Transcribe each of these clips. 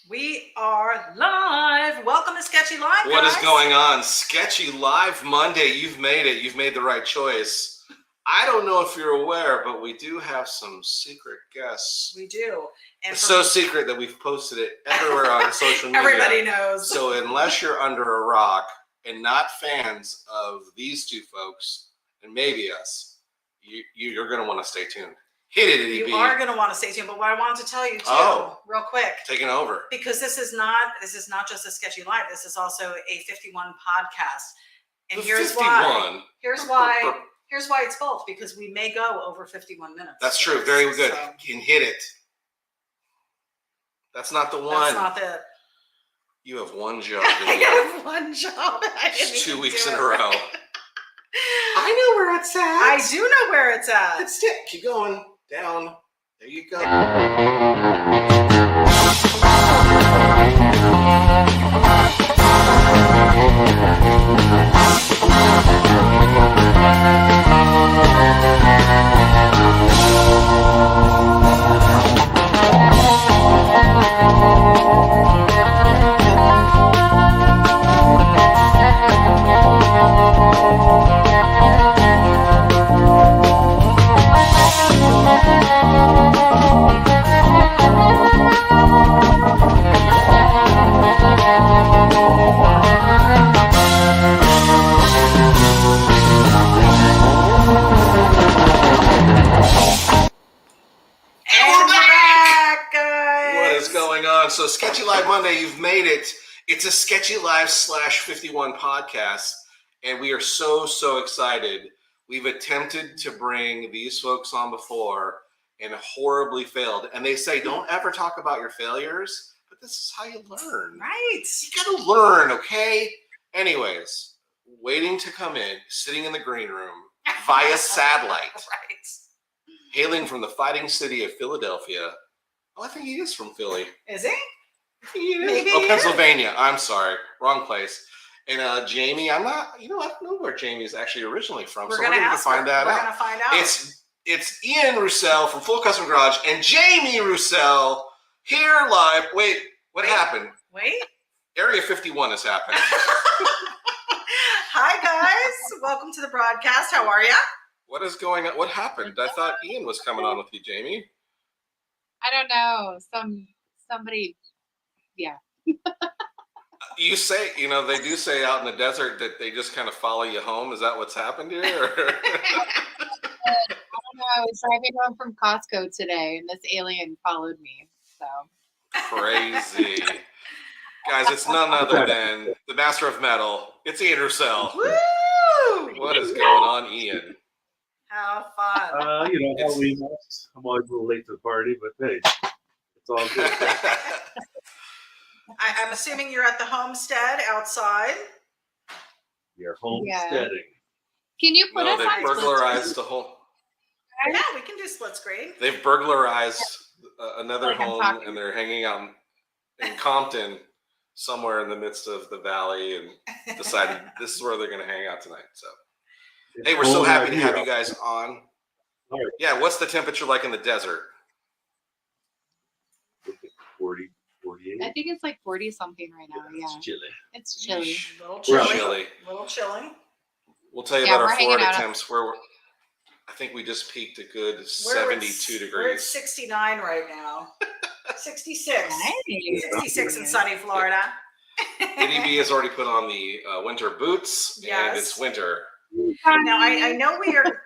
We are live. Welcome to Sketchy Live, guys. What is going on? Sketchy Live Monday. You've made it. You've made the right choice. I don't know if you're aware, but we do have some secret guests. We do. And it's so secret that we've posted it everywhere on social media. Everybody knows. So unless you're under a rock and not fans of these two folks, and maybe us, you're going to want to stay tuned. Hit it, EB. You are going to want to stay tuned, but what I wanted to tell you too, real quick, taking over, because this is not just a Sketchy Live. This is also a 51 podcast, and here's 51. Why. Here's why it's both, because we may go over 51 minutes. That's true. Very good. So, you can hit it. That's not the one. That's not the. You have one job. I have one job. It's 2 weeks in a row. I know where it's at. I do know where it's at. That's it. Keep going. Down. There you go. So Sketchy Live Monday, you've made it. It's a Sketchy Live /51 podcast, and we are so excited. We've attempted to bring these folks on before and horribly failed. And they say, don't ever talk about your failures, but this is how you learn. Right. You gotta learn, okay? Anyways, waiting to come in, sitting in the green room via satellite. Right. Hailing from the fighting city of Philadelphia. Oh, I think he is from Philly. Is he? He is. Maybe Pennsylvania. I'm sorry. Wrong place. And Jamie, I don't know where Jamie is actually originally from. We're going to find out. It's Ian Roussel from Full Custom Garage and Jamie Roussel here live. Wait, what happened? Wait. Area 51 has happened. Hi, guys. Welcome to the broadcast. How are you? What is going on? What happened? I thought Ian was coming on with you, Jamie. I don't know. Somebody, yeah. You say, they do say out in the desert that they just kind of follow you home. Is that what's happened here? Or? I don't know. I was driving home from Costco today, and this alien followed me. So crazy, guys! It's none other than the master of metal. It's Ian Roussel. Woo! What is going on, Ian? How fun. Halloween. I'm always a little late to the party, but hey, it's all good. I'm assuming you're at the homestead outside. We are homesteading. Yeah. Can you put us on? They've burglarized the whole. Yeah, we can do split screen. They've burglarized another home, and they're hanging out in Compton, somewhere in the midst of the valley, and decided this is where they're going to hang out tonight. So. Hey, we're so happy to have you guys on. Yeah, what's the temperature like in the desert? 40, 48. I think it's like 40 something right now. Yeah. It's chilly. It's chilly. A little chilly. We'll tell you about our Florida temps. I think we just peaked a good 72 degrees. We're at 69 right now. 66. Nice. 66 in sunny Florida. ADB has already put on the winter boots, and it's winter. Now, I know we are...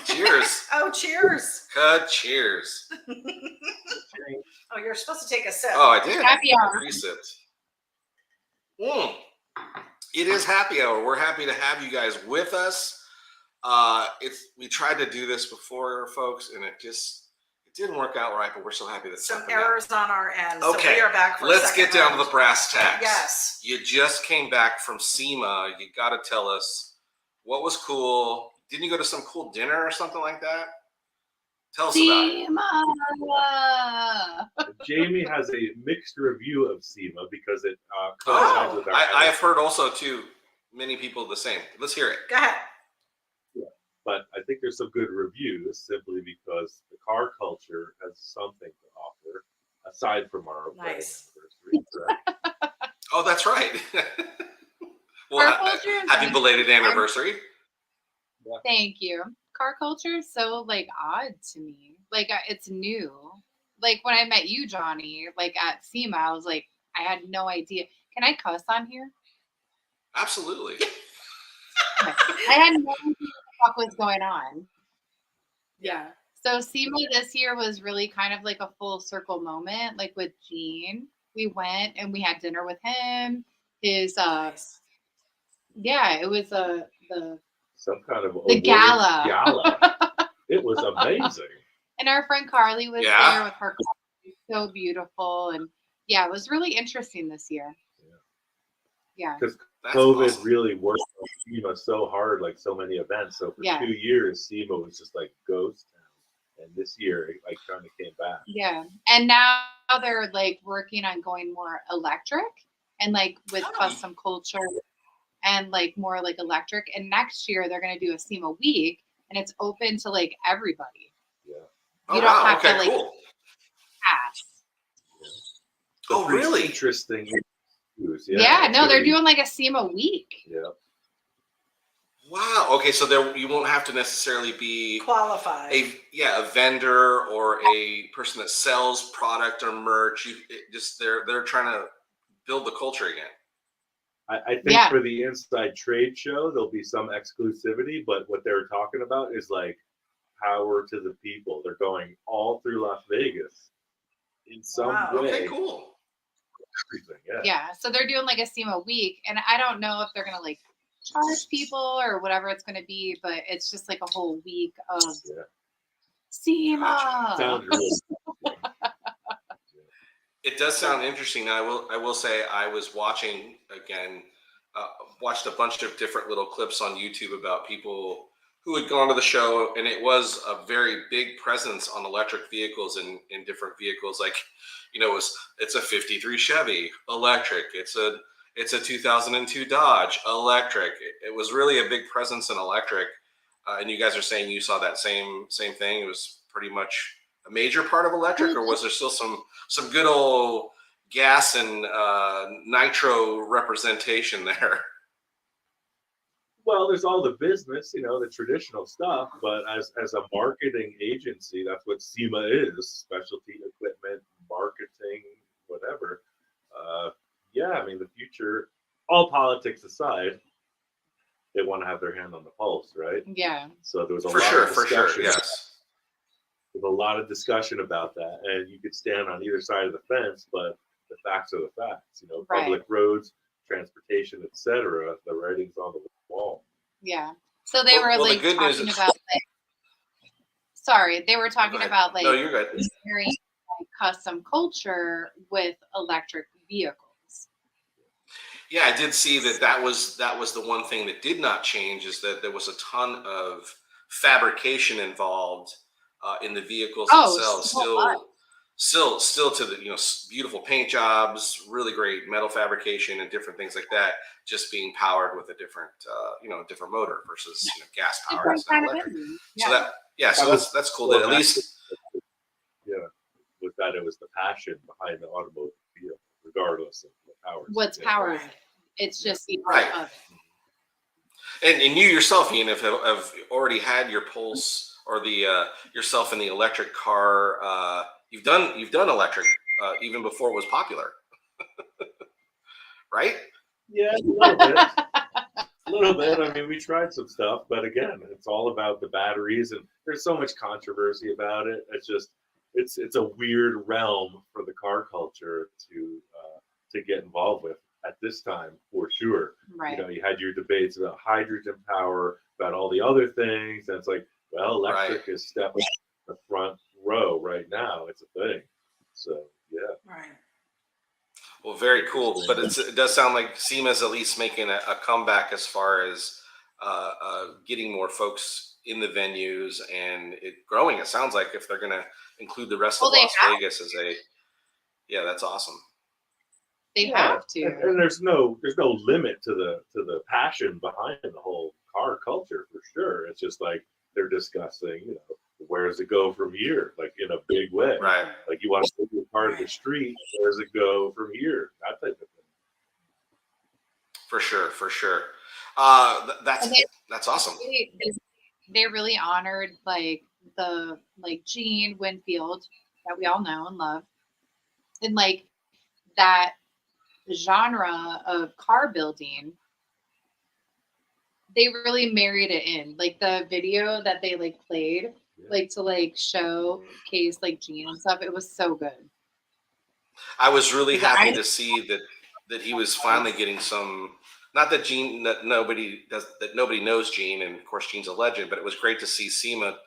Cheers. Oh, cheers. Good cheers. Oh, you're supposed to take a sip. Oh, I did. Happy hour. 3 sips. It is happy hour. We're happy to have you guys with us. We tried to do this before, folks, and it didn't work out right, but we're so happy that some errors on our end. Okay, so we are back for let's get down to the brass tacks. Yes. You just came back from SEMA. You got to tell us what was cool. Didn't you go to some cool dinner or something like that? Tell us about it. Jamie has a mixed review of SEMA because it coincides with our... I have heard also, too, many people the same. Let's hear it. Go ahead. Yeah, but I think there's some good reviews simply because the car culture has something to offer, aside from our wedding Nice. anniversary. Correct? Oh, that's right. Car Well, culture is happy like- belated anniversary. Thank you. Car culture is so like odd to me. Like it's new. Like when I met you, Johnny, like at SEMA, I was like, I had no idea. Can I cuss on here? Absolutely. Okay. I had no idea what the fuck was going on. Yeah. So SEMA this year was really kind of like a full circle moment. Like with Gene, we went and we had dinner with him. His Nice. yeah, it was the Some kind of The award gala. gala. It was amazing. and our friend Carly was Yeah. there with her. So beautiful, and yeah, it was really interesting this year. Yeah. Because That's COVID awesome. really worked on SEMA so hard, like so many events. So for Yeah. 2 years, SEMA was just like ghost town. And this year, it like kind of came back. Yeah, and now they're like working on going more electric and like with Oh. custom culture and like more like electric. And next year they're gonna do a SEMA week, and it's open to like everybody. Yeah. Oh, You don't wow. have to, Okay, like, cool. Pass. So Oh, pretty really? Interesting news. Yeah, it's no, gonna they're be- doing like a SEMA week. Yeah. Wow. Okay, so there you won't have to necessarily be Qualified. a vendor or a person that sells product or merch. They're trying to build the culture again. I think Yeah. for the inside trade show, there'll be some exclusivity, but what they're talking about is like power to the people. They're going all through Las Vegas in some Wow, way. Okay, cool. Everything, yeah. Yeah, so they're doing like a SEMA week, and I don't know if they're gonna like charge people or whatever it's gonna be, but it's just like a whole week of Yeah. SEMA. Sounds really It does sound interesting. Now, I will say I was watching again, watched a bunch of different little clips on YouTube about people who had gone to the show, and it was a very big presence on electric vehicles and in different vehicles. Like, it's a '53 Chevy electric. It's a 2002 Dodge electric. It was really a big presence in electric. And you guys are saying you saw that same thing. It was pretty much a major part of electric, or was there still some good old gas and nitro representation there? well, there's all the business, the traditional stuff, but as a marketing agency, that's what SEMA is: specialty equipment, marketing, whatever. Yeah, I mean, the future, all politics aside, they want to have their hand on the pulse, right? Yeah. So there was a For lot sure, of for discussion. sure, yes. There's a lot of discussion about that, and you could stand on either side of the fence, but the facts are the facts. Right. Public roads, transportation, etc. The writing's on the wall. Yeah. So they were Well, the like good news talking is- about like, sorry, they were talking Go ahead. about like No, you're good. very like, custom culture with electric vehicles. Yeah, I did see that was the one thing that did not change, is that there was a ton of fabrication involved in the vehicles themselves. so much. Still to the beautiful paint jobs, really great metal fabrication and different things like that, just being powered with a different different motor versus gas powered. It's not electric. So that's cool. That at least Yeah, with that, it was the passion behind the automobile, regardless of what power. What's powered? It's just the Right. art of it. and you yourself, Ian, have already had your pulse or the yourself in the electric car. You've done electric even before it was popular, right? Yeah, a little bit. A little bit. I mean, we tried some stuff, but again, it's all about the batteries, and there's so much controversy about it. It's just, it's a weird realm for the car culture to get involved with at this time, for sure. Right. You had your debates about hydrogen power, about all the other things, and it's like, well, electric is stepping the front row right now. It's a thing. So yeah. Right. Well, very cool. But it does sound like SEMA's at least making a comeback as far as getting more folks in the venues and it growing. It sounds like if they're going to include the rest of Well, they Las have Vegas as that's awesome. They have to. And there's no limit to the passion behind the whole car culture, for sure. It's just like they're discussing, where does it go from here? Like in a big way. Right. Like you want to take your car to the street, where does it go from here? That type of thing. For sure. That's awesome. They really honored like Gene Winfield that we all know and love, and like that genre of car building. They really married it in, like the video that they like played, like to like showcase like Gene and stuff. It was so good. I was really happy to see that he was finally getting some. Not that nobody knows Gene, and of course Gene's a legend. But it was great to see SEMA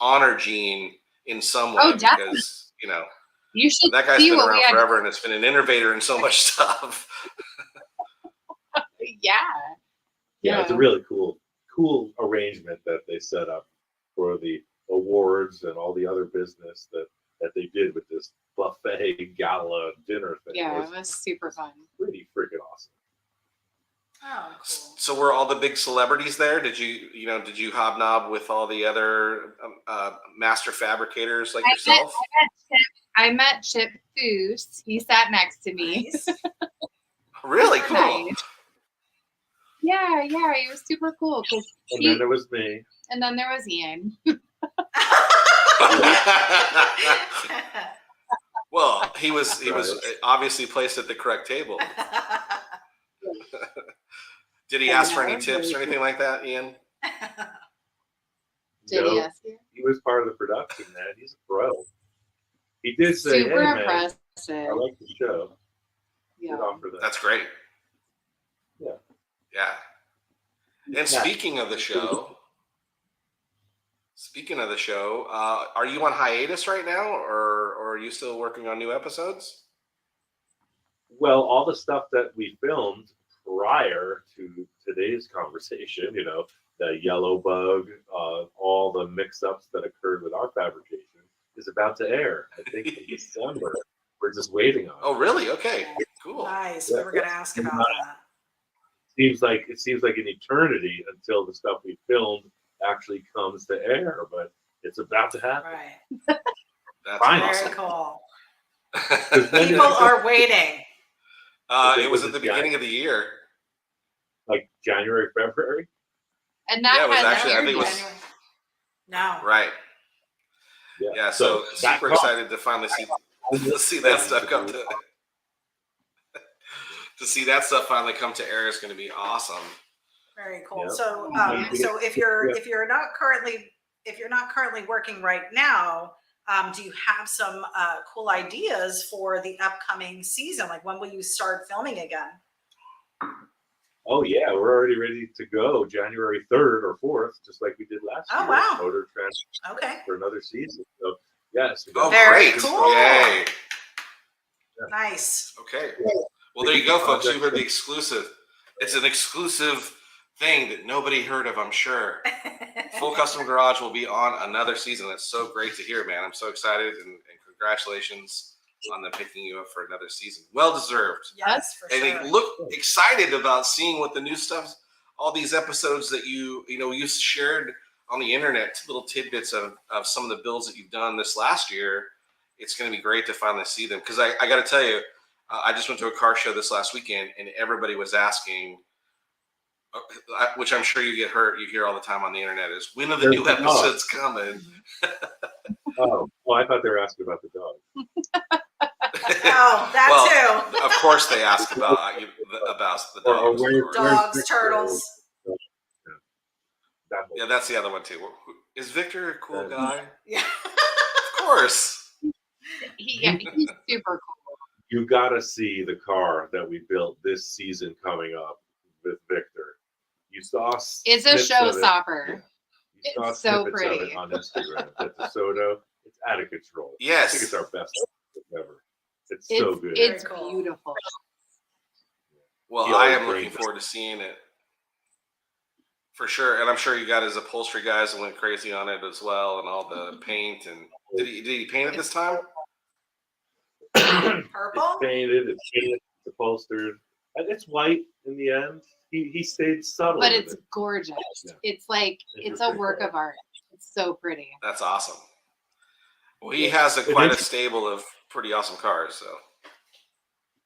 honor Gene in some way, because you should that guy's been around forever and has been an innovator in so much stuff. Yeah, it's a really cool arrangement that they set up for the awards and all the other business that they did with this buffet gala dinner thing. Yeah, it was super fun. Pretty freaking awesome. Oh, cool. So were all the big celebrities there? Did you hobnob with all the other master fabricators like yourself? I met Chip Foose. He sat next to me. Nice. Really cool. Nice. Yeah, he was super cool. And then there was me. And then there was Ian. Well, he was obviously placed at the correct table. Did he ask for any tips or anything like that, Ian? Did he ask you? He was part of the production, man. He's a pro. He did say, super "Hey, impressive. man, I like the show." Yeah. Good offer that. That's great. Yeah. And speaking of the show, are you on hiatus right now, or are you still working on new episodes? Well, all the stuff that we filmed prior to today's conversation, the yellow bug, all the mix-ups that occurred with our fabrication is about to air. I think in December. We're just waiting on it. Oh, really? Okay, cool. Nice. We were going to ask about that. It seems like an eternity until the stuff we filmed actually comes to air, but it's about to happen. Right. That's very cool. People People are waiting. It was at the beginning of the year. Like January, February? And that it was has actually, I think it was. No. Right. Yeah, so super excited to finally see that stuff come to see that stuff finally come to air is going to be awesome. Very cool. Yep. So if you're not currently working right now, do you have some cool ideas for the upcoming season? Like, when will you start filming again? Oh yeah, we're already ready to go January 3rd or 4th, just like we did last year. Oh wow. Motor Transfer Okay. for another season. So yes. Very great. cool. Yay. Yeah. Nice. Okay. Well, there you go, folks. You heard the exclusive. It's an exclusive thing that nobody heard of, I'm sure. Full Custom Garage will be on another season. That's so great to hear, man. I'm so excited, and congratulations on them picking you up for another season. Well deserved. Yes, for sure. And they look excited about seeing what the new stuff, all these episodes that you shared on the internet, little tidbits of some of the builds that you've done this last year. It's going to be great to finally see them, because I got to tell you, I just went to a car show this last weekend, and everybody was asking, which I'm sure you hear all the time on the internet, is when are the new episodes coming? Oh, well, I thought they were asking about the dog. Oh, that too. Of course they ask about the dogs. Dogs, turtles. Yeah, that's the other one too. Is Victor a cool guy? Yeah. Of course. He's super cool. You got to see the car that we built this season coming up with Victor. You saw it's a showstopper. You saw it's so snippets pretty of it on Instagram. That DeSoto, it's out of control. Yes. I think it's our best ever. It's so good. It's beautiful. Well, I am looking forward to seeing it for sure, and I'm sure you got his upholstery guys that went crazy on it as well, and all the paint. And did he paint it this time? Purple. It's painted. It's upholstered. And it's white in the end. he stayed subtle. But with it's it. gorgeous. Yeah. It's like it's a work of art. It's so pretty. That's awesome. Well, he has quite a stable of pretty awesome cars, so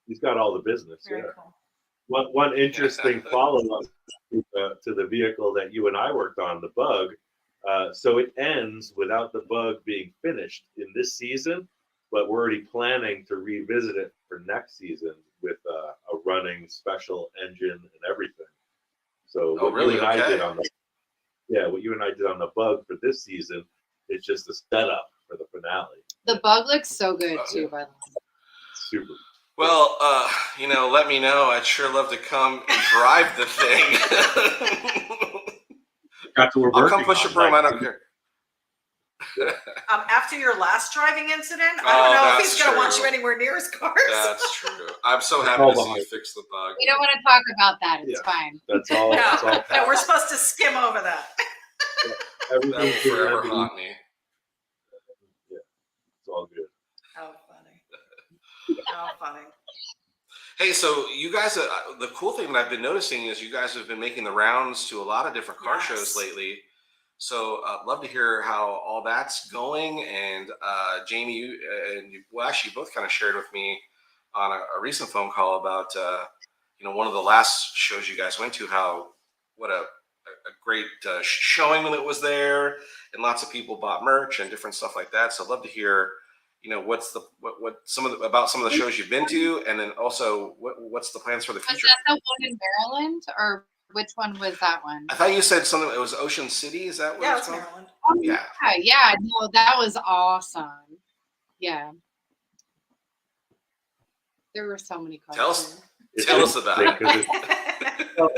He's got all the business. Very Yeah. cool. One interesting follow-up to the vehicle that you and I worked on, the Bug. So it ends without the Bug being finished in this season, but we're already planning to revisit it for next season with a running special engine and everything. So what really? you and I Okay. did on what you and I did on the Bug for this season is just a setup for the finale. The Bug looks so good too, by the way. Super. Well, let me know. I'd sure love to come and drive the thing. That's what we're I'll working come push on. a broom. I don't care. After your last driving incident, I Oh, don't know if that's he's going to want true. you anywhere near his cars. That's true. I'm so happy to see you fix the Bug. We don't want to talk about that. It's fine. That's all. No, That's all. no, we're supposed to skim over that. That will forever haunt me. Yeah, it's all good. How funny. How funny. Hey, so you guys, the cool thing that I've been noticing is you guys have been making the rounds to a lot of different car shows lately. So I'd love to hear how all that's going. And Jamie, you actually both kind of shared with me on a recent phone call about, one of the last shows you guys went to, what a great showing when it was there, and lots of people bought merch and different stuff like that. So I'd love to hear, what some of the shows you've been to, and then also what's the plans for the future? Was that the one in Maryland, or which one was that one? I thought you said something. It was Ocean City. Is that what it's called? Maryland. Oh, Yeah. Yeah. No, that was awesome. Yeah. There were so many cars. Tell us about it.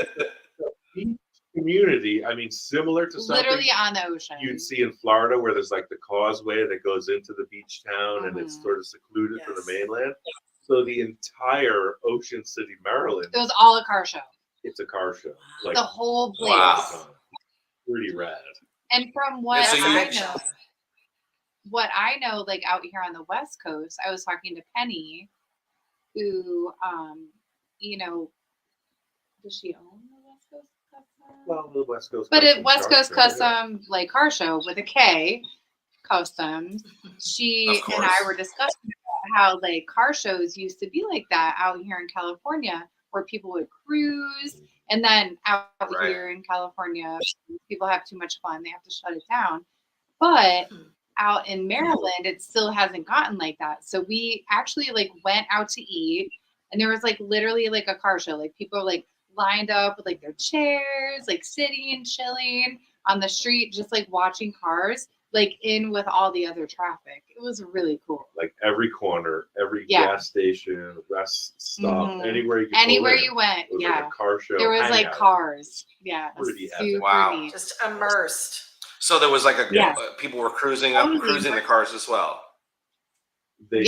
Each community, I mean, similar to something Literally on the ocean. you'd see in Florida, where there's like the causeway that goes into the beach town, and it's sort of secluded from the mainland. So the entire Ocean City, Maryland, It was all a car show. it's a car show. Like The whole place. Wow. Pretty rad. And from what And so I know, like out here on the West Coast, I was talking to Penny, who, does she own the West Coast Custom? Well, the West Coast, But Custom at West car Coast show, Custom, like car show with a K, Customs, she Of and I course. were discussing about how like car shows used to be like that out here in California, where people would cruise, and then out here in California, people have too much fun, they have to shut it down. But out in Maryland, it still hasn't gotten like that. So we actually like went out to eat, and there was like literally like a car show. Like people like lined up with like their chairs, like sitting and chilling on the street, just like watching cars, like in with all the other traffic. It was really cool. like every corner, every gas station, rest stop, anywhere you went, was like a car show. There was like hangout. cars. Yeah. Pretty epic. Super Wow. neat. Just immersed. So there was like people were cruising the cars as well. They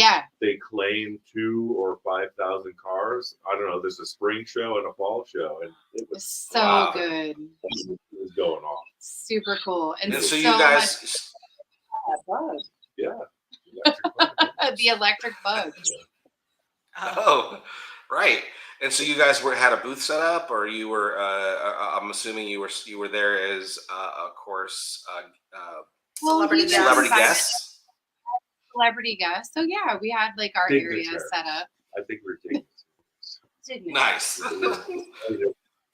claim 2,000 or 5,000 cars. I don't know. There's a spring show and a fall show, and it was so good. It was going off. Super cool. And so you guys, the electric bug. Oh, right. And so you guys had a booth set up, or you were? I'm assuming you were there as, of course, celebrity guests. Celebrity guests. So yeah, we had like our area set up. I think we're taking Nice.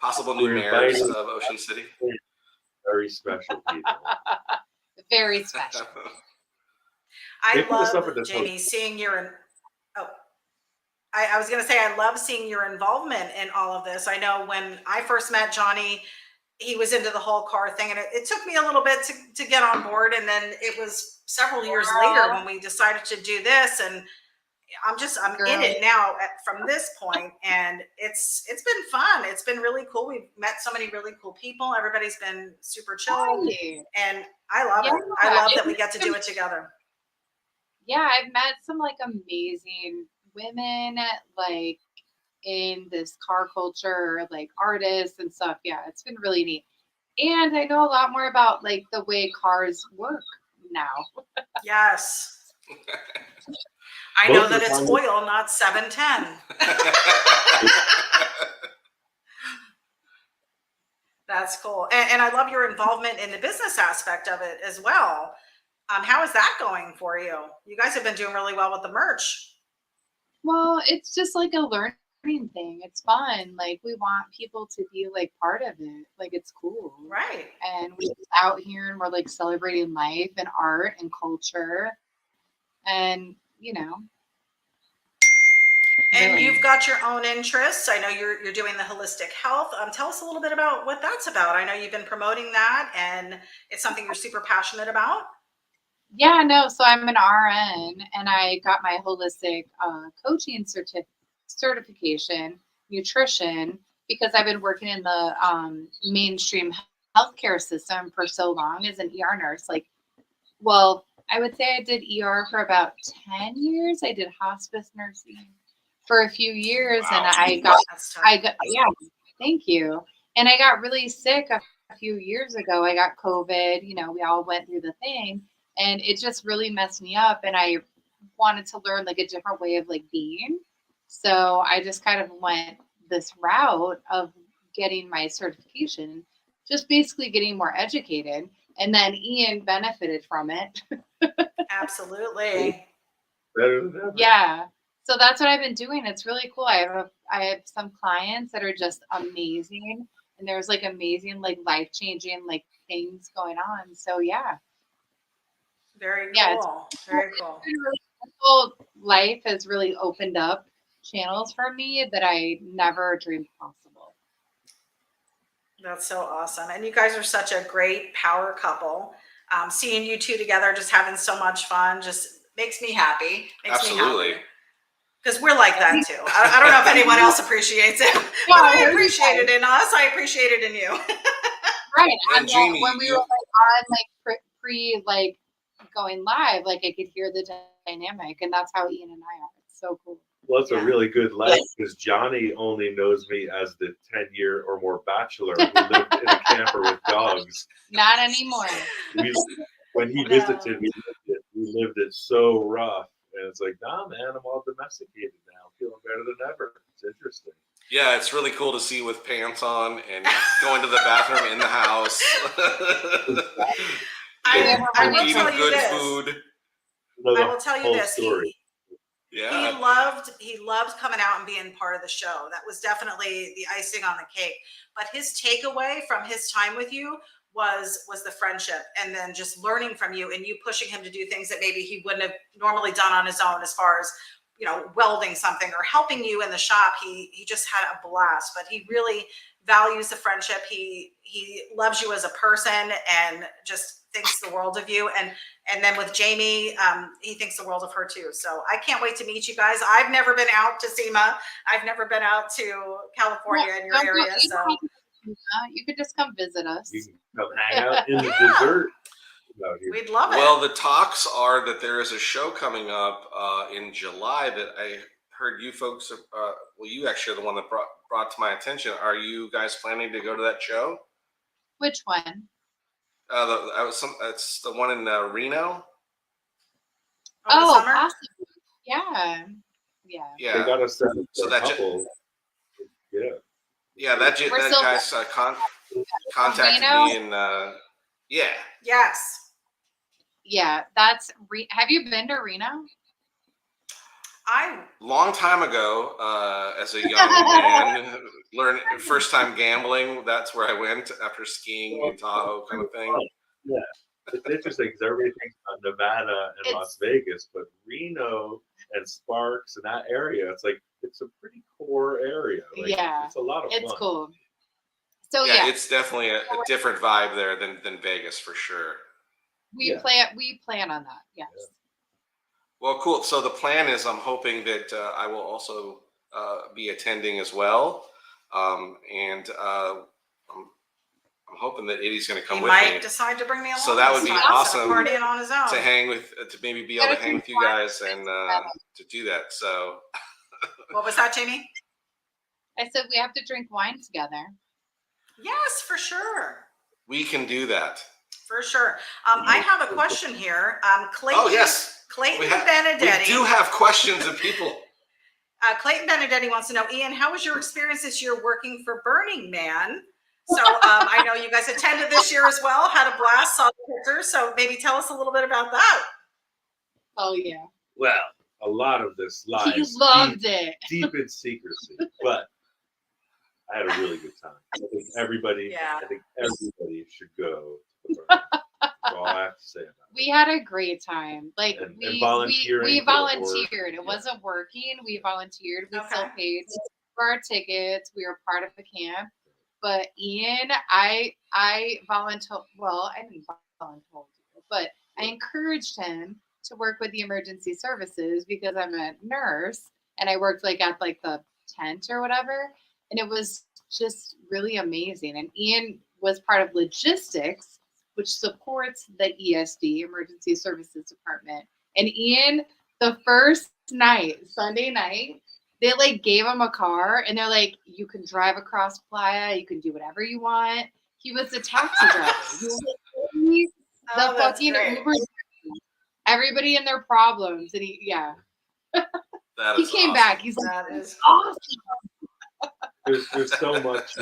Possible new mayors of Ocean City. Very special people. Very special. I love, Jamie, seeing your. I was going to say, I love seeing your involvement in all of this. I know when I first met Johnny, he was into the whole car thing, and it took me a little bit to get on board. And then it was several years later when we decided to do this, and I'm in it now from this point, and it's been fun. It's been really cool. We've met so many really cool people. Everybody's been super chill, and I love it. I love that we get to do it together. Yeah, I've met some like amazing women like in this car culture, like artists and stuff. Yeah, it's been really neat. And I know a lot more about like the way cars work now. Yes. I know that it's oil, not 710. That's cool. And I love your involvement in the business aspect of it as well. How is that going for you? You guys have been doing really well with the merch. Well, it's just like a learning thing. It's fun. Like we want people to be like part of it. Like it's cool. Right. And we're just out here and we're like celebrating life and art and culture. And, And really. you've got your own interests. I know you're doing the holistic health. Tell us a little bit about what that's about. I know you've been promoting that, and it's something you're super passionate about. Yeah, no. So I'm an RN and I got my holistic coaching certification, nutrition, because I've been working in the mainstream healthcare system for so long as an ER nurse. Like, well, I would say I did ER for about 10 years. I did hospice nursing for a few years, and Wow. That's tough. yeah, thank you. And I got really sick a few years ago. I got COVID. We all went through the thing, and it just really messed me up. And I wanted to learn like a different way of like being. So I just kind of went this route of getting my certification, just basically getting more educated. And then Ian benefited from it. Absolutely. Better than ever. Yeah. So that's what I've been doing. It's really cool. I have some clients that are just amazing, and there's like amazing, like life-changing like things going on. So yeah. Very Yeah, cool. Very cool. It's been really cool. Life has really opened up channels for me that I never dreamed possible. That's so awesome. And you guys are such a great power couple. Seeing you two together, just having so much fun, just makes me happy. Makes me Absolutely. happy. Because we're like that too. I don't know if anyone else appreciates it, but I appreciate it in us. I appreciate it in you. Right. And And Jamie, when we were like on like pre like going live, like I could hear the dynamic, and that's how Ian and I are. It's so cool. Well, it's Yeah. a really good life because Johnny only knows me as the 10-year or more bachelor who lived in a camper with dogs. Not anymore. When he visited, we lived it so rough. And it's like, nah, man, I'm all domesticated now. I'm feeling better than ever. It's interesting. Yeah, it's really cool to see you with pants on and going to the bathroom in the house. I will eating tell you good this. food. I will tell you Whole this. story. Yeah. He loved coming out and being part of the show. That was definitely the icing on the cake. But his takeaway from his time with you was the friendship, and then just learning from you and you pushing him to do things that maybe he wouldn't have normally done on his own, as far as welding something or helping you in the shop. He just had a blast. But he really values the friendship. He loves you as a person and just thinks the world of you. And then with Jamie, he thinks the world of her too. So I can't wait to meet you guys. I've never been out to SEMA. I've never been out to California in your area. So you could just come visit us. You can come hang out in the desert. Out here. we'd love it. Well, the talks are that there is a show coming up in July that I heard you folks. Well, you actually are the one that brought to my attention. Are you guys planning to go to that show? Which one? It's the one in Reno. Oh, the summer? Possibly. Yeah. Yeah. Yeah. They got us set up So for a that couple. Yeah. Yeah, that We're still- guy's contacted Reno? me, and yeah. Yes. Yeah. Have you been to Reno? Long time ago, as a young man, first time gambling. That's where I went after skiing in Tahoe, kind of thing. Yeah. It's interesting because everybody thinks about Nevada and Las Vegas, but Reno and Sparks and that area, it's a pretty core area. Yeah. It's a lot of fun. It's cool. So Yeah, it's definitely a different vibe there than Vegas for sure. we plan on that. Yes. Yeah. Well, cool. So the plan is, I'm hoping that I will also be attending as well, and I'm hoping that Eddie's going to come He with might me decide to bring me along. So that would be awesome Partying on his own. to hang with, to maybe be able to hang with you guys and to do that. So What was that, Jamie? I said we have to drink wine together. Yes, for sure. we can do that. For sure. I have a question here. Clayton. Oh, yes. Clayton We Benedetti. do have questions of people. Clayton Benedetti wants to know, Ian, how was your experience this year working for Burning Man? So I know you guys attended this year as well, had a blast, saw the pictures. So maybe tell us a little bit about that. Oh yeah. Well, a lot of this lies He loved it. deep in secrecy, but I had a really good time. I think everybody should go to the burn. That's all I have to say about it. We had a great time. Like And we volunteering volunteered. It yeah. wasn't working. We volunteered. We Okay. still paid for our tickets. We were part of the camp. But Ian, I volunteered. Well, I didn't volunteer, but I encouraged him to work with the emergency services because I'm a nurse and I worked like at like the tent or whatever. And it was just really amazing. And Ian was part of logistics, which supports the ESD, Emergency Services Department. And Ian, the first night, Sunday night, they like gave him a car and they're like, you can drive across Playa, you can do whatever you want. He was the taxi driver. He was like, the fucking Uber. Everybody and their problems. And he came awesome. back. He's like, That is awesome. There's so much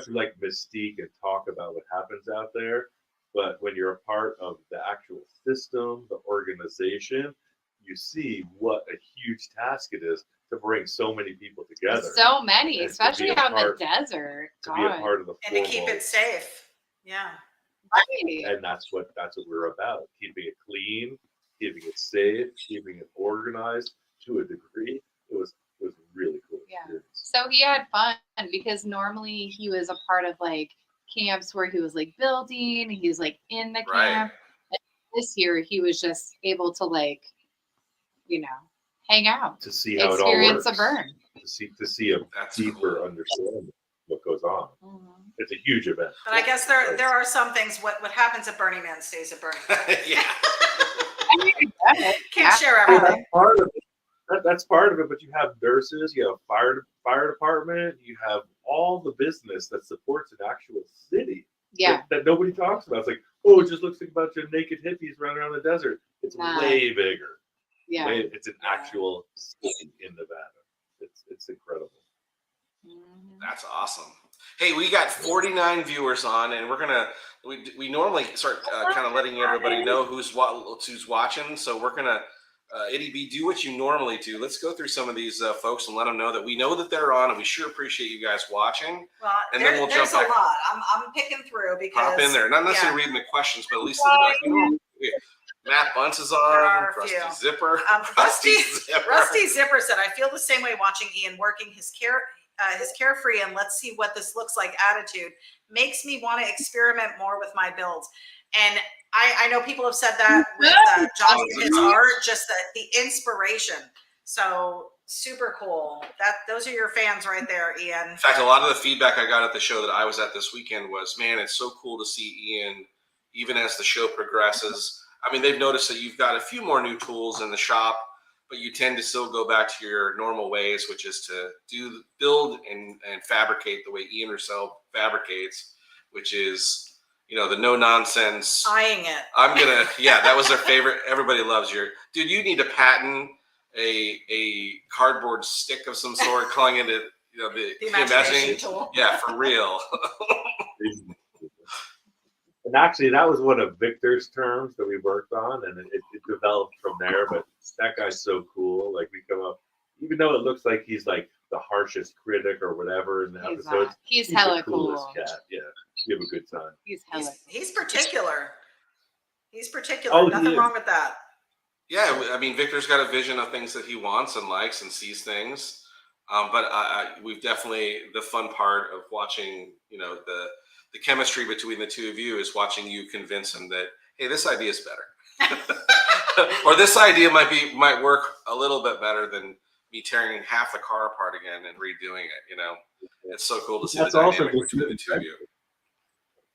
like mystique and talk about what happens out there, but when you're a part of the actual system, the organization, you see what a huge task it is to bring so many people together. So many, and especially out in the desert. To be a part of the and to keep it safe. Yeah. Right. And that's what we're about: keeping it clean, keeping it safe, keeping it organized to a degree. It was really cool. Yeah. Experience. So he had fun because normally he was a part of like camps where he was like building, he was like in the camp. And this year he was just able to like, hang out, to see how experience it all a burn, to see a deeper understanding of what goes on. It's a huge event. But I guess there are some things. What happens at Burning Man stays at Burning Man. Yeah. Can't share everything. That's part of it, but you have nurses, you have fire department, you have all the business that supports an actual city. Yeah. That nobody talks about. It's like, oh, it just looks like a bunch of naked hippies running around the desert. It's way bigger. Yeah. It's an actual city in Nevada. It's incredible. That's awesome. Hey, we got 49 viewers on, and we normally start kind of letting everybody know who's watching. So we're gonna Itty B, do what you normally do. Let's go through some of these folks and let them know that we know that they're on, and we sure appreciate you guys watching. Well, and then we'll there's jump back. a lot. I'm picking through because Hop in there. Not necessarily reading the questions, but at least Matt Bunce is on. Rusty Zipper. Rusty Zipper said, "I feel the same way watching Ian working his carefree and let's see what this looks like attitude makes me want to experiment more with my builds." And I know people have said that with Johnny and his art, just the inspiration. So super cool. Those are your fans right there, Ian. In fact, a lot of the feedback I got at the show that I was at this weekend was, man, it's so cool to see Ian, even as the show progresses. I mean, they've noticed that you've got a few more new tools in the shop, but you tend to still go back to your normal ways, which is to build and fabricate the way Ian Roussel fabricates, which is, the no nonsense. Eyeing it. That was their favorite. Everybody loves dude, you need to patent a cardboard stick of some sort, calling it the imagination tool. Yeah, for real. And actually, that was one of Victor's terms that we worked on, and it developed from there. But that guy's so cool. Like, we come up, even though it looks like he's like the harshest critic or whatever in the episodes, he's hella the coolest cool. cat. Yeah, you have a good time. He's particular. He's particular. Nothing wrong with that. Yeah, I mean, Victor's got a vision of things that he wants and likes and sees things. But we've definitely, the fun part of watching, the chemistry between the two of you is watching you convince him that, hey, this idea is better. Or this idea might work a little bit better than me tearing half the car apart again and redoing it. It's so cool to see the dynamic between the two of you.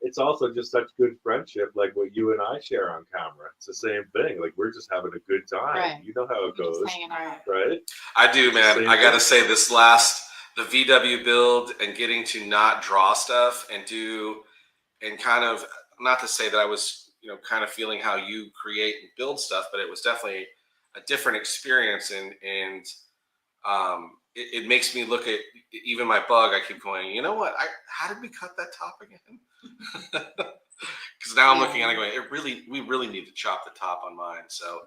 It's also just such good friendship, like what you and I share on camera. It's the same thing. Like, we're just having a good time. Right. You know how it goes, right? I do, man. I got to say, the VW build and getting to not draw stuff and kind of, not to say that I was, kind of feeling how you create and build stuff, but it was definitely a different experience. And it makes me look at even my bug. I keep going, you know what? How did we cut that top again? Because now I'm looking at it going, we really need to chop the top on mine. So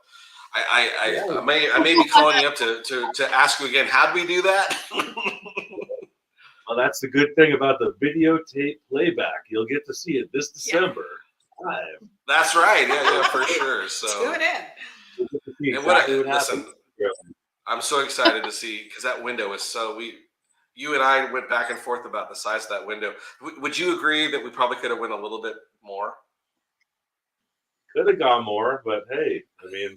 I may be calling you up to ask you again. How do we do that? Well, that's the good thing about the videotape playback. You'll get to see it this December. Live. That's right. Yeah, for sure. So tune in. You'll get to see And exactly what listen, happens. I'm so excited to see, because that window is you and I went back and forth about the size of that window. Would you agree that we probably could have went a little bit more? Could have gone more, but hey, I mean,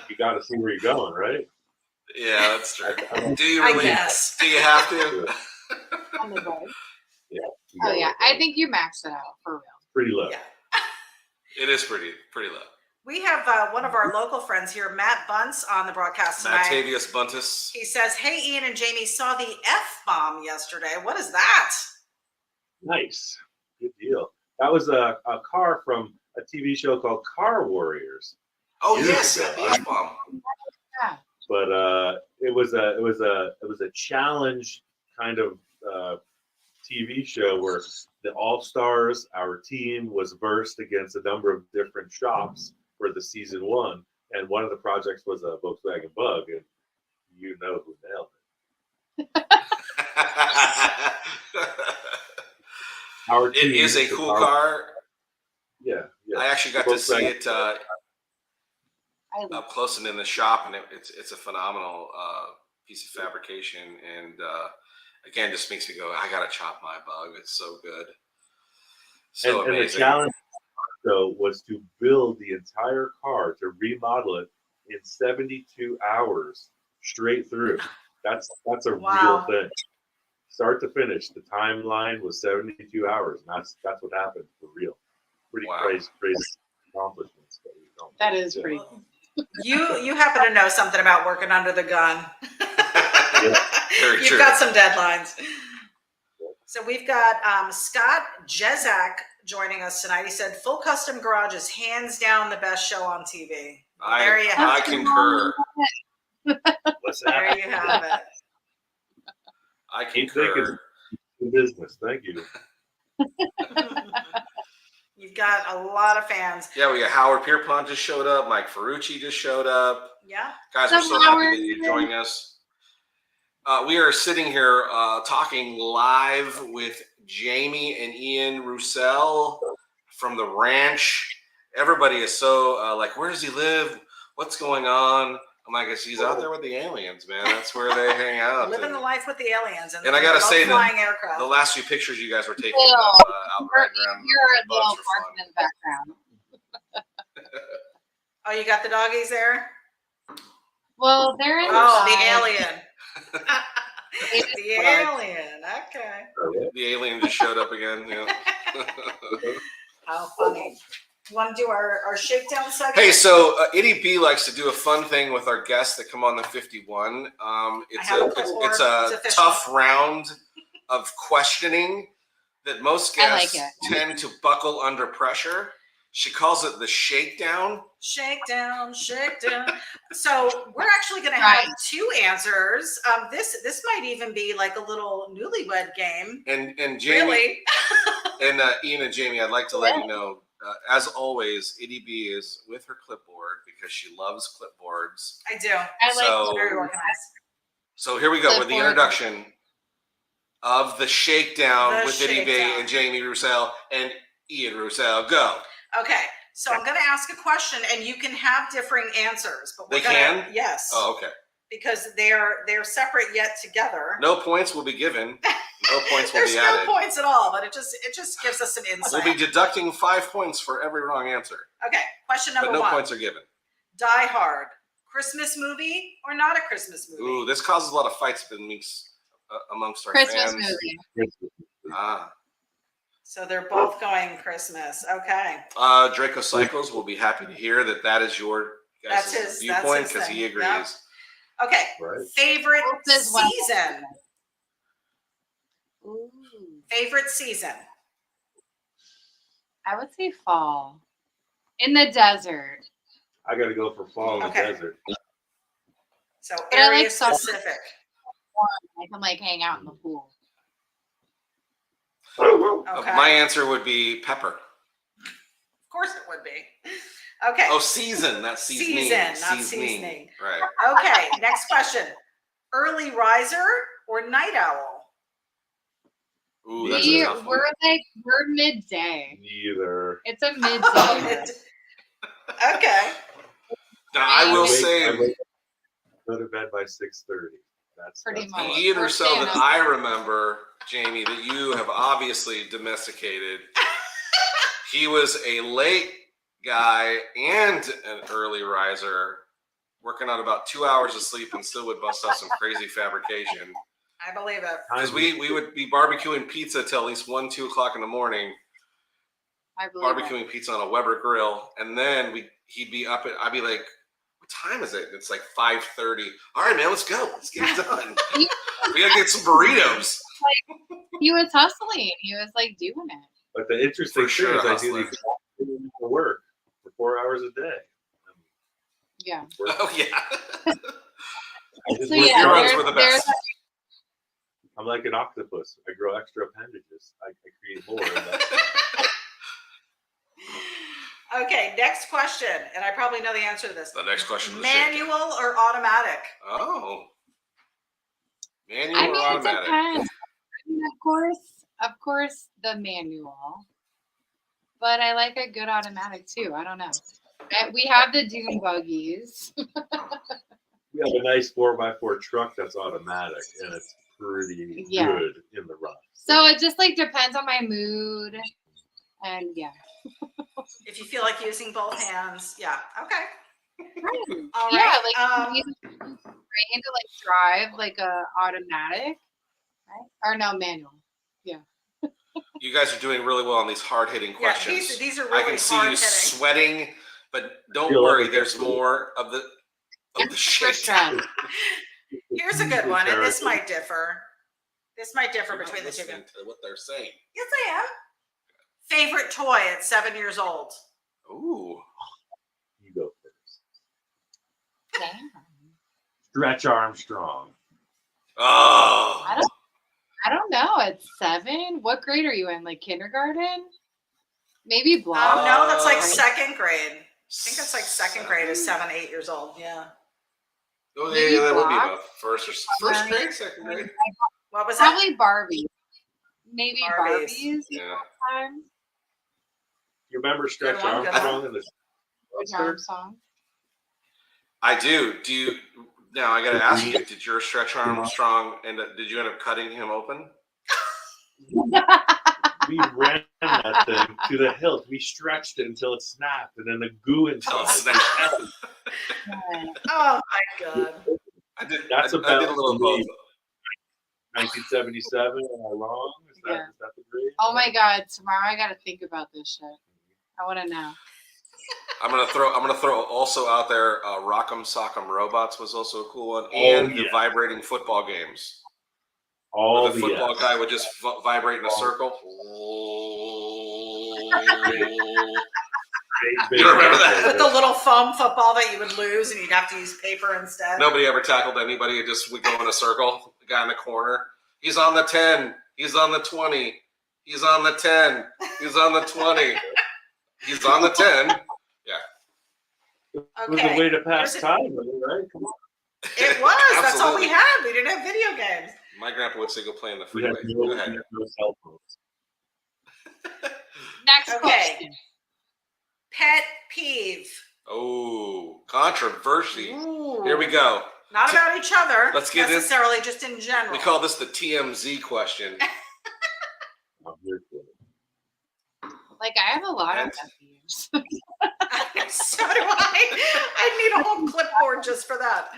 you got to see where you're going, right? Yeah, that's true. Do you I really? guess. Do you have to? On the road. Yeah. Oh yeah, I think you maxed it out for real. Pretty low. Yeah. It is pretty low. We have one of our local friends here, Matt Bunce, on the broadcast tonight. Mattavius Buntus. He says, "Hey, Ian and Jamie saw the F-bomb yesterday. What is that?" Nice. Good deal. That was a car from a TV show called Car Warriors. Oh Years yes, ago. the F-bomb. Yeah. But it was a challenge kind of TV show where the All-Stars, our team, was versed against a number of different shops for the season 1, and one of the projects was a Volkswagen Bug, and you know who nailed it. Our It team, is a cool car. Yeah. I actually got to see Volkswagen. it I love up close and in the shop, and it's a phenomenal piece of fabrication, and again, just makes me go, I gotta chop my bug. It's so good, so And the amazing. challenge, though, was to build the entire car, to remodel it in 72 hours straight through. That's a Wow. real thing. Start to finish, the timeline was 72 hours, and that's what happened for real. Pretty Wow. crazy accomplishments. But we don't. that is Yeah. pretty cool. You happen to know something about working under the gun. Very You've true. got some deadlines. So we've got Scott Jezak joining us tonight. He said, "Full Custom Garage is hands down the best show on TV." There you have I it. concur. What's There that? you have it. I Keep concur. thinking business. Thank you. You've got a lot of fans. Yeah, we got Howard Pierpont just showed up. Mike Ferrucci just showed up. Yeah. Guys, we're so happy that you're joining us. We are sitting here talking live with Jamie and Ian Roussel from the ranch. Everybody is so like, where does he live? What's going on? I'm like, he's out there with the aliens, man. That's where they hang out. Living the life with the aliens. And I gotta say that flying aircraft. the last few pictures you guys were taking Well, out riding around, You're a the little bugs were fun. barking in the background. Oh, you got the doggies there? Well, they're in Oh, the the alien. The alien. Okay. The alien just showed up again. Yeah. How funny. You want to do our shakedown segment? Hey, so Itty B likes to do a fun thing with our guests that come on the 51. It's have a it before. it's a It's official. tough round of questioning that most I like guests it. tend to buckle under pressure. She calls it the shakedown. Shakedown, shakedown. So we're actually going to have Right. 2 answers. This might even be like a little newlywed game. And Jamie Really? and Ian and Jamie, I'd like to let you know, as always, Itty B is with her clipboard because she loves clipboards. I do. I like So- It's very organized. So here we go with the Clipboard. introduction of the shakedown The with Itty B shakedown. and Jamie Roussel and Ian Roussel. Go. Okay. So I'm going to ask a question and you can have differing answers. But we're They gonna, can? Yes. Oh, okay. Because they're separate yet together. No points will be given. No points will There's be no added. points at all, but it just gives us some insight. We'll be deducting 5 points for every wrong answer, Okay. Question but number no 1. points are given. Die Hard. Christmas movie or not a Christmas movie? Ooh, this causes a lot of fights amongst our Christmas fans. movie. Ah. So they're both going Christmas. Okay. Draco Cycles will be happy to hear that is your guys' That's his viewpoint because thing. he agrees. Yep. Okay. Right. Favorite This is one. season. Ooh. Favorite season. I would say fall. In the desert. I got to go for fall in the Okay. warm. I can like hang out in the pool. Okay. My answer would be pepper. Of course it would be. Okay. Oh, season, not seasoning. Not seasoning. Right. Okay, next question. Early riser or night owl? Ooh, that's a tough one. We're midday. Neither. It's a midday. Okay. Now, I will I say, go to bed by 6:30. That's Pretty how much. I- Ian We're Roussel staying that up. I remember, Jamie, that you have obviously domesticated. He was a late guy and an early riser, working on about 2 hours of sleep and still would bust out some crazy fabrication. I believe it. Because we would be barbecuing pizza till at least 1, 2 o'clock in the morning, I believe it. barbecuing pizza on a Weber grill, and then he'd be up at, I'd be like, what time is it? It's like 5:30. All right, man, let's go. Let's get it done. We gotta get some burritos. He was hustling. He was like doing it. But the interesting For sure, thing is I hustler. do these for work for 4 hours a day. Yeah. Oh yeah. I just So work yeah, Heroes hard. were the there's best. I'm like an octopus. I grow extra appendages. I create more. And that's Okay, next question. And I probably know the answer to this. The next question was shakedown. Manual or automatic? Oh. Manual I or mean, it automatic? depends. I mean, of course, the manual. But I like a good automatic too. I don't know. We have the dune buggies. we have a nice 4x4 truck that's automatic, and it's pretty Yeah. good in the rough. So it just like depends on my mood. And yeah. If you feel like using both hands, yeah. Okay. All Yeah, right. like you train to like drive like a automatic, right? Or no, manual. You guys are doing really well on these hard-hitting Yeah, questions. these are I really can see hard you hitting. sweating, but don't Feel worry. like There's it's- more of the For shakedown. stress. Here's a good one, and this might differ. This might differ You're between not the two. listening to what they're saying. Yes, I am. Favorite toy at 7 years old? Ooh. You go first. Damn. Stretch Armstrong. Oh. I don't know. At 7? What grade are you in? Like kindergarten? Maybe block. No, that's like Uh, second grade. I think that's like second grade is 7, 8 years old. Yeah. Oh, Maybe yeah, that would be block. about first grade, second grade. What was that? Probably Barbie. Maybe Barbies. Barbies. Yeah. Time. You remember Stretch Good one, good Armstrong in the Which arm song? I do. Do you? Now I got to ask you. Did your Stretch Armstrong did you end up cutting him open? We ran that thing to the hilt. We stretched it until it snapped, and then the goo Until it inside. snapped. Oh my god. I did. That's I about did a little me. both. 1977. Am I wrong? Is that, Yeah. is that the grade? Oh my god, tomorrow I gotta think about this shit. I wanna know. I'm gonna throw also out there. Rock'em Sock'em Robots was also a cool one, and the yeah. vibrating football games. All Where the football yes. guy would just vibrate in a circle. You remember that? With the little foam football that you would lose and you'd have to use paper instead. Nobody ever tackled anybody. It just would go in a circle. The guy in the corner. He's on the 10. He's on the 20. He's on the 10. He's on the 20. He's on the 10. It was a way to pass Here's time, right? Come on. It was. That's all we Absolutely. had. We didn't have video games. My grandpa would say go play in the We had freeway. Go ahead. no cell phones. Next Okay. question. Pet peeve. Oh, controversy. Ooh. Here we go. Not about each other. Let's get in- necessarily, just in general. We call this the TMZ question. I'm here for it. Like I have a lot of And- pet peeves. So do I. I need a whole clipboard just for that.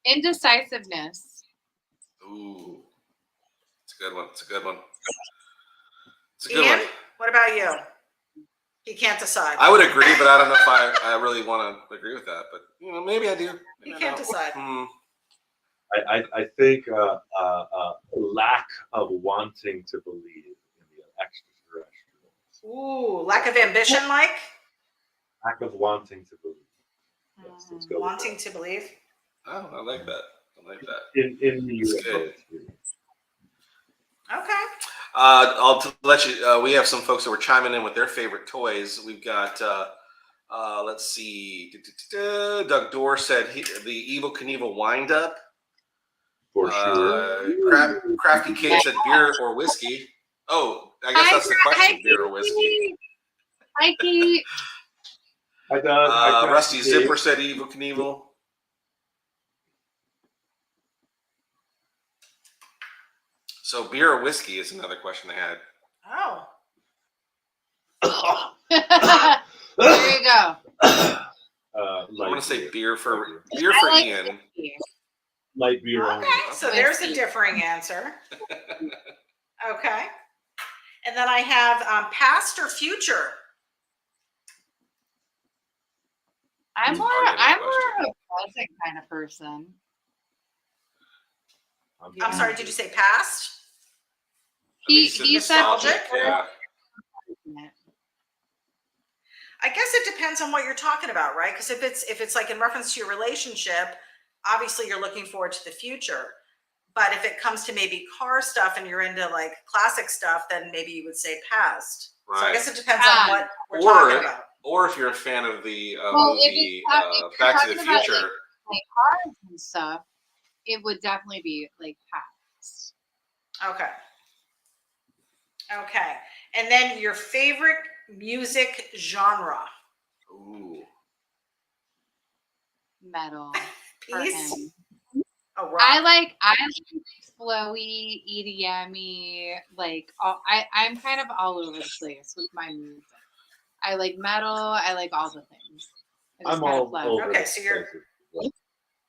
Indecisiveness. Ooh, it's a good one. It's a good one. It's a good Ian, one. what about you? He can't decide. I would agree, but I don't know if I really want to agree with that. But maybe I do. Maybe You I can't don't. decide. I think lack of wanting to believe in the extraterrestrials. Ooh, lack of ambition, like? Lack of wanting to believe. Yes, let's go with Wanting that. to believe. Oh, I like that. I like that. In the It's UFO good. experience. Okay. Let you. We have some folks that were chiming in with their favorite toys. We've got. Let's see. Doug Dorr said the Evil Knievel wind up. For sure. Crafty Kid said beer or whiskey. Oh, I guess that's the question: beer or whiskey. Hi, Kate. Hi, Doug. Hi, Rusty Crafty Zipper Kid. said Evil Knievel. So beer or whiskey is another question they had. Oh. There you go. I want to say beer. beer for I like Ian. whiskey. Light beer Okay. only. So there's a differing answer. Okay. And then I have past or future. I'm more Already had of that a present kind of person. I'm sorry, did you say past? He said nostalgic. Yeah. I guess it depends on what you're talking about, right? Because if it's like in reference to your relationship, obviously you're looking forward to the future. But if it comes to maybe car stuff and you're into like classic stuff, then maybe you would say past. Right. So I guess it depends on what we're Or- talking about. Or if you're a fan of the Well, movie if you're Back to the talking about, Future. like cars and stuff, it would definitely be like past. Okay. Okay. And then your favorite music genre. Ooh. Metal. for Peace. him. Oh, rock. I like flowy, EDM-y, like I'm kind of all over the place with my music. I like metal. I like all the things. I'm all over. Okay, so you're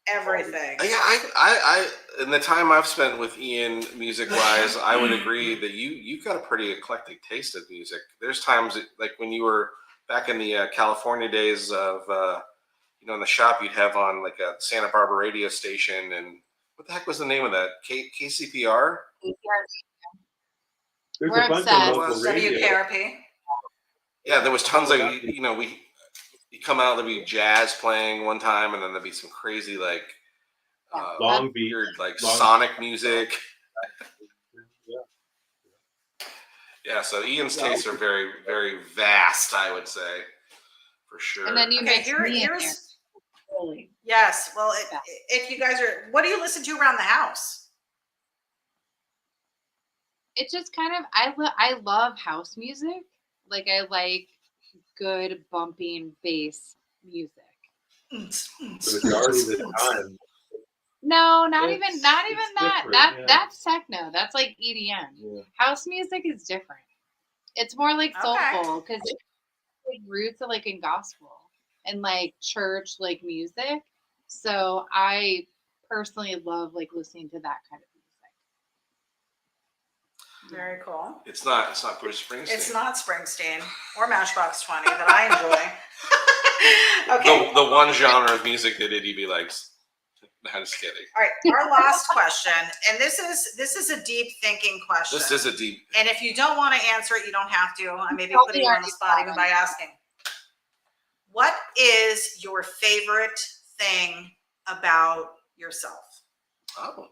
everything. Yeah, I in the time I've spent with Ian music wise, I would agree that you've got a pretty eclectic taste of music. There's times like when you were back in the California days of in the shop, you'd have on like a Santa Barbara radio station, and what the heck was the name of that? KCPR? There's We're a bunch obsessed. of local radio. WKRP. Yeah, there was tons of you come out, there'd be jazz playing one time, and then there'd be some crazy like Long Beach, weird like sonic music. Yeah, so Ian's tastes are very, very vast, I would say, for sure. And then you Okay, mix me in here's here. Really. yes. Well, if you guys are, what do you listen to around the house? It's just kind of I love house music. Like I like good bumping bass music. The majority of the time. No, not It's even that. different, That's techno. That's like EDM. Yeah. House music is different. It's more like Okay. soulful because it's like roots are like in gospel and like church like music. So I personally love like listening to that kind of music. Very cool. It's not Bruce Springsteen. It's not Springsteen or Matchbox 20 that I enjoy. Okay. The one genre of music that Itty likes. I'm just kidding. All right. Our last question, and this is a deep thinking question. This is a deep. And if you don't want to answer it, you don't have to. I may be putting you on the spot even by asking. What is your favorite thing about yourself? Oh.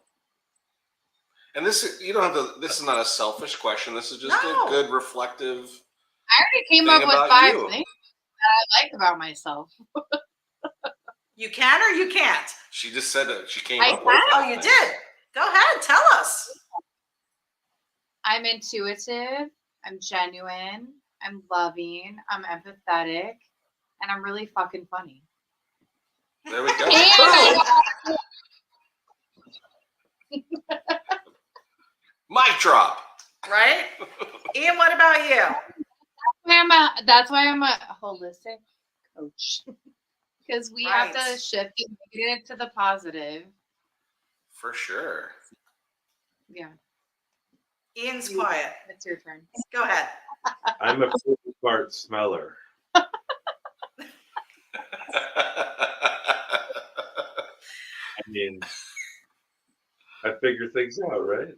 And this you don't have to. This is not a selfish question. This is just No. a good reflective. I already came Thing up with about 5 you. things that I like about myself. You can or you can't? She just said that she came I up with. can. Oh, that you thing. did. Go ahead. Tell us. I'm intuitive. I'm genuine. I'm loving. I'm empathetic. And I'm really fucking funny. There we go. And Mic drop. Right? Ian, what about you? that's why I'm a holistic coach. Because we have to Right. shift and get it to the positive. For sure. Yeah. Ian's quiet. It's your turn. Go ahead. I'm a pretty smart smeller. I mean, I figure things out, right?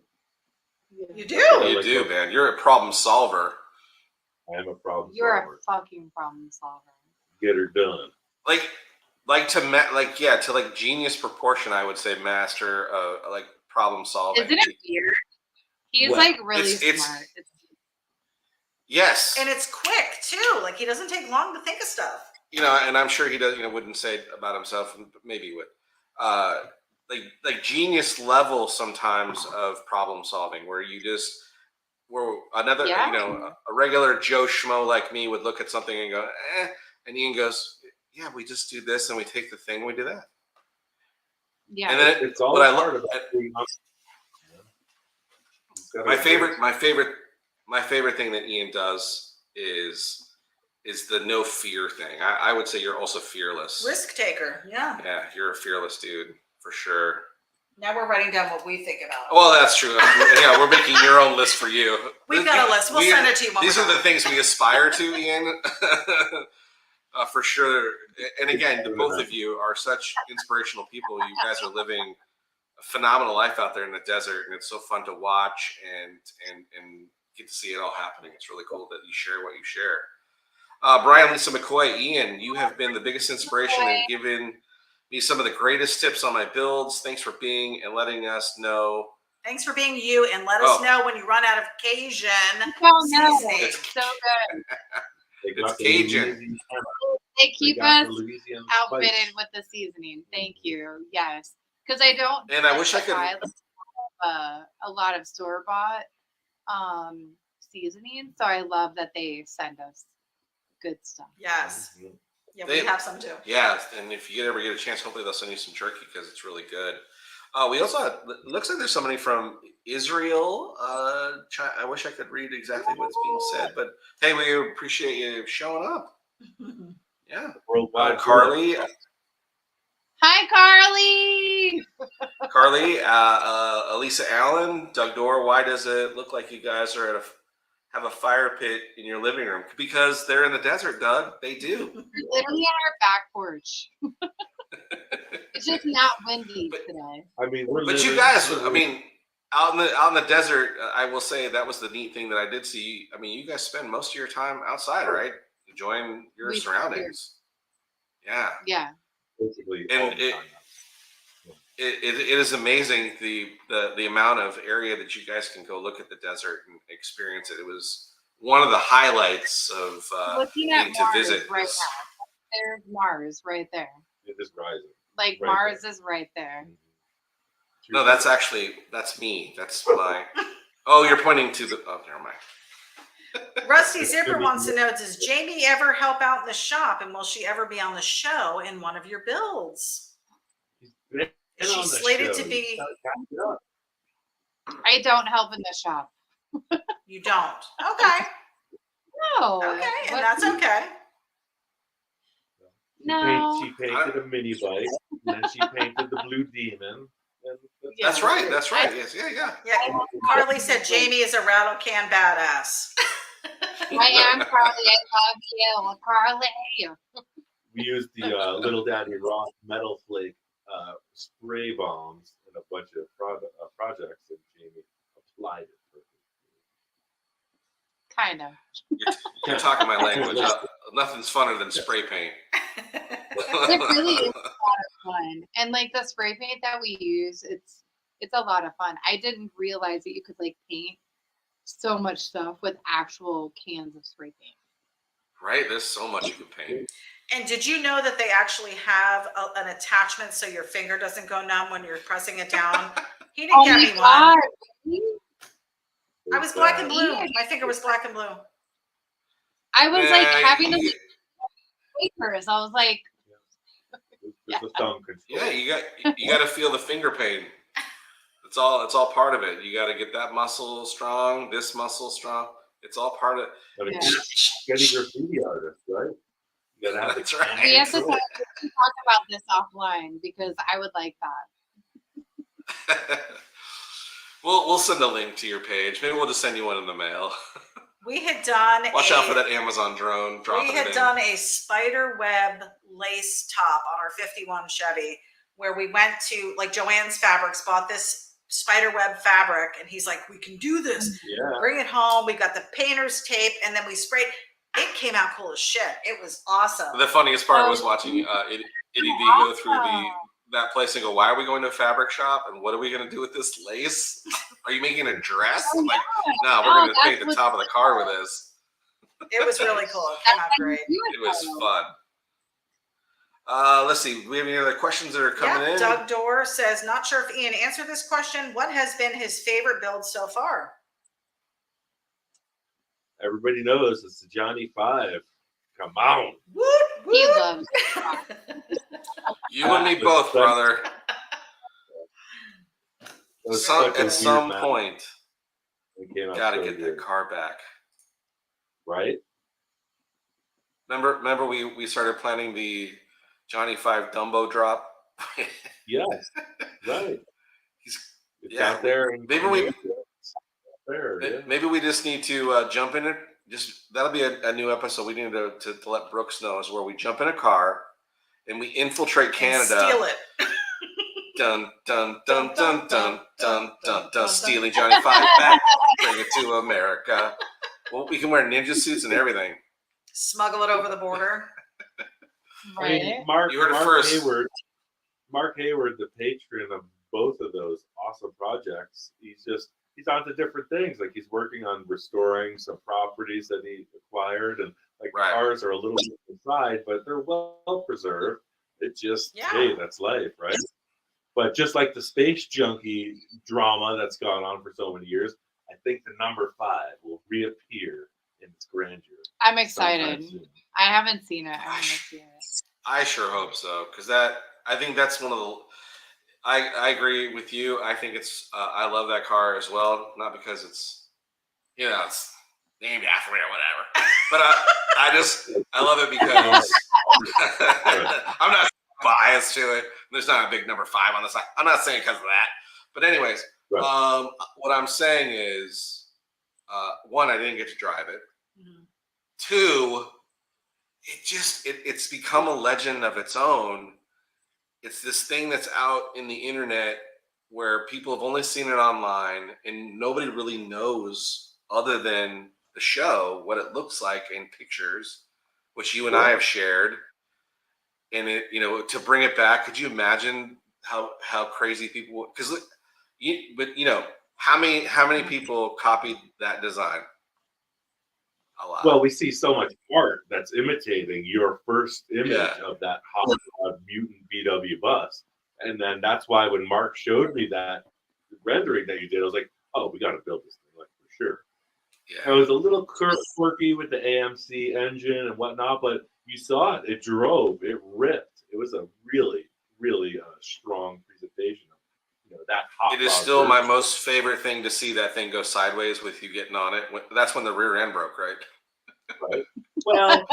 You do. You do, man. You're a problem solver. I am a problem You're solver. a fucking problem solver. Get her done. Like to genius proportion, I would say master like problem solving. Isn't it weird? He's like really smart. Yes. And it's quick too. Like he doesn't take long to think of stuff. And I'm sure he does. Wouldn't say it about himself, but maybe he would. Like genius level sometimes of problem solving, where another, a regular Joe Schmo like me would look at something and go, and Ian goes, yeah, we just do this and we take the thing, and we do that. Yeah. And then it's all part of being my favorite thing that Ian does is the no fear thing. I would say you're also fearless. Risk taker, yeah. Yeah, you're a fearless dude for sure. Now we're writing down what we think about. Well, that's true. Yeah, we're making your own list for you. We've got a list. We'll send it to you. These are the things we aspire to, Ian. For sure. And again, the both of you are such inspirational people. You guys are living a phenomenal life out there in the desert, and it's so fun to watch and get to see it all happening. It's really cool that you share what you share. Brian, Lisa McCoy, Ian, you have been the biggest inspiration and given me some of the greatest tips on my builds. Thanks for being and letting us know. Thanks for being you, and let us know when you run out of Cajun. Seasoning. It's so good. It's Cajun. They keep us outfitted with the seasoning. Thank you. Yes, because I don't. And I wish I could. A lot of store-bought seasoning, so I love that they send us good stuff. Yes. Yeah, we have some too. Yeah, and if you ever get a chance, hopefully they'll send you some turkey because it's really good. We also have, looks like there's somebody from Israel. I wish I could read exactly what's being said, but hey, we appreciate you showing up. Yeah. Carly. Hi, Carly. Carly, Elisa Allen, Doug Dorr. Why does it look like you guys are have a fire pit in your living room? Because they're in the desert, Doug. They do. We're literally on our back porch. It's just not windy today. I mean, but you guys, out in the desert, I will say that was the neat thing that I did see. I mean, you guys spend most of your time outside, right? Enjoying your surroundings. Yeah. Yeah. Basically, and it is amazing the amount of area that you guys can go look at the desert and experience it. It was one of the highlights of looking at to visit. Right now. There's Mars right there. It is rising. Like right Mars there. Is right there. No, that's me. That's my. Oh, you're pointing to the. Oh, never mind. Rusty Zipper wants to know: does Jamie ever help out in the shop, and will she ever be on the show in one of your builds? Is she slated to be? I don't help in the shop. You don't? Okay. No. Okay, and that's okay. No. She painted a mini bike, and then she painted the blue demon. That's right. That's right. Yes. Yeah. Carly said Jamie is a rattle can badass. I am Carly. I love you, Carly. We used the Little Daddy Rock metal flake spray bombs in a bunch of projects, and Jamie applied it perfectly. Kind of. You're talking my language. Nothing's funner than spray paint. It really is a lot of fun, and like the spray paint that we use, it's a lot of fun. I didn't realize that you could like paint so much stuff with actual cans of spray paint. Right, there's so much you can paint. And did you know that they actually have an attachment so your finger doesn't go numb when you're pressing it down? He didn't get me one. I was black and blue. My finger was black and blue. I was like having the papers. I was like, yeah. The thumb control. Yeah, you got to feel the finger pain. It's all part of it. You got to get that muscle strong, this muscle strong. It's all part of it. But getting your graffiti artist, right? You gotta have That's right. We have to talk about this offline because I would like that. We'll send a link to your page. Maybe we'll just send you one in the mail. We had done. Watch out for that Amazon drone. We had done a spider web lace top on our 51 Chevy, where we went to like Joann's Fabrics, bought this spider web fabric, and he's like, "We can do this. Yeah. Bring it home." We got the painter's tape, and then we sprayed. It came out cool as shit. It was awesome. The funniest part was watching did he go through that place and go, why are we going to a fabric shop? And what are we going to do with this lace? Are you making a dress? Oh, Like, yeah. no, we're going to paint the top of the car with this. It was really cool. It came out great. It was fun. Let's see. Do we have any other questions that are coming in? Doug Dorr says, not sure if Ian answered this question. What has been his favorite build so far? Everybody knows it's the Johnny 5. Come on. Woot, woot. He loves You and me both, brother. At some point, got to get that car back. Right? Remember we started planning the Johnny 5 Dumbo drop? Yes. Right. It's out there. Maybe we just need to jump in it. That'll be a new episode. We need to let Brooks know, is where we jump in a car and we infiltrate Canada. And steal it. Dun dun dun dun dun dun dun dun. Stealing Johnny 5 back, bring it to America. Well, we can wear ninja suits and everything. Smuggle it over the border. Right. I mean, Mark Hayward, the patron of both of those awesome projects, he's onto different things. Like, he's working on restoring some properties that he acquired, and like cars are a little bit inside, but they're well preserved. It just, hey, that's life, right? But just like the space junkie drama that's gone on for so many years, I think the number 5 will reappear in its grandeur. I'm excited. I haven't seen it. I sure hope so, because I think that's one of the. I agree with you. I think it's. I love that car as well. Not because it's named after me or whatever, but I love it because I'm not biased to it. There's not a big number 5 on the side. I'm not saying because of that, but anyways, what I'm saying is, one, I didn't get to drive it. Mm-hmm. 2, it's become a legend of its own. It's this thing that's out in the internet where people have only seen it online and nobody really knows, other than the show, what it looks like in pictures, which you and I have shared. And it, to bring it back, could you imagine how crazy people? How many people copied that design? A lot. Well, we see so much art that's imitating your first image of that hot rod mutant VW bus, and then that's why when Mark showed me that rendering that you did, I was like, "Oh, we got to build this thing, like, for sure." Yeah, it was a little quirky with the AMC engine and whatnot, but you saw it. It drove. It ripped. It was a really, really strong presentation of that hot. It is still my most favorite thing to see that thing go sideways with you getting on it. That's when the rear end broke, right? Right. Well,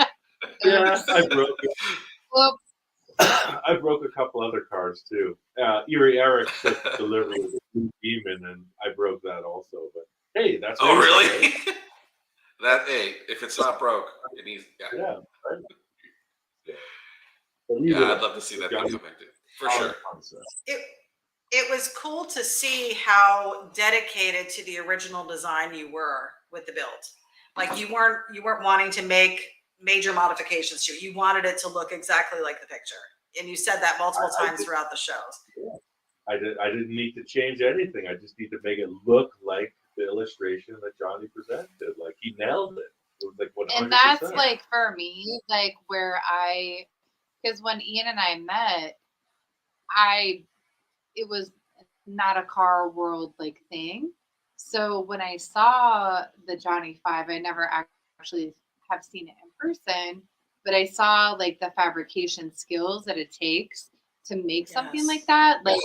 yeah, I broke it. Well, I broke a couple other cars too. Erie Eric took delivery of the Demon, and I broke that also. But hey, that's really? If it's not broke, it needs. Yeah. I'd love to see that thing come back too, for sure. It was cool to see how dedicated to the original design you were with the build. Like, you weren't wanting to make major modifications to it. You wanted it to look exactly like the picture, and you said that multiple times throughout the shows. Yeah. I didn't need to change anything. I just need to make it look like the illustration that Johnny presented. Like, he nailed it. It was like 100%. And that's like, for me, like, where because when Ian and I met, it was not a car world like thing. So when I saw the Johnny 5, I never actually have seen it in person, but I saw like the fabrication skills that it takes to make something like that. Like,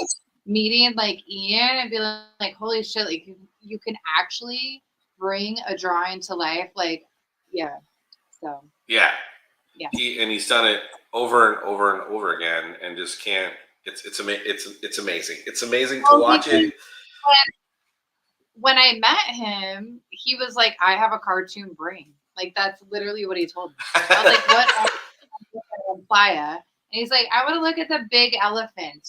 meeting like Ian and be like, holy shit, like you can actually bring a drawing to life. Like, so. Yeah. He's done it over and over and over again, and just can't. It's amazing. It's amazing to watch it. When I met him, he was like, I have a cartoon brain. Like, that's literally what he told me. I was like, what? Playa. And he's like, I want to look at the big elephant.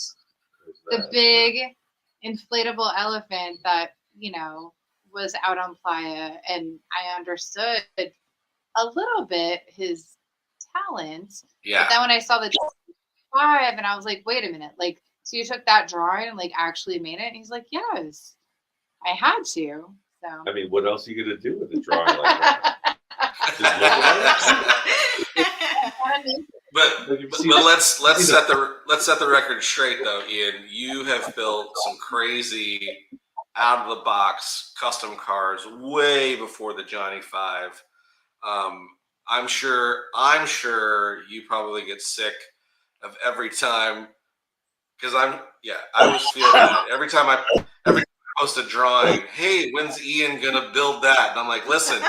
The big inflatable elephant that, was out on Playa. And I understood a little bit his talent. Yeah. But then when I saw the 5. And I was like, wait a minute. Like, so you took that drawing and like actually made it? And he's like, yes, I had to. So. I mean, what else are you going to do with a drawing like that? Just look at it? But let's set the record straight though, Ian. You have built some crazy out of the box custom cars way before the Johnny 5. I'm sure you probably get sick of every time, because I always feel that every time I post a drawing, hey, when's Ian gonna build that? And I'm like, listen,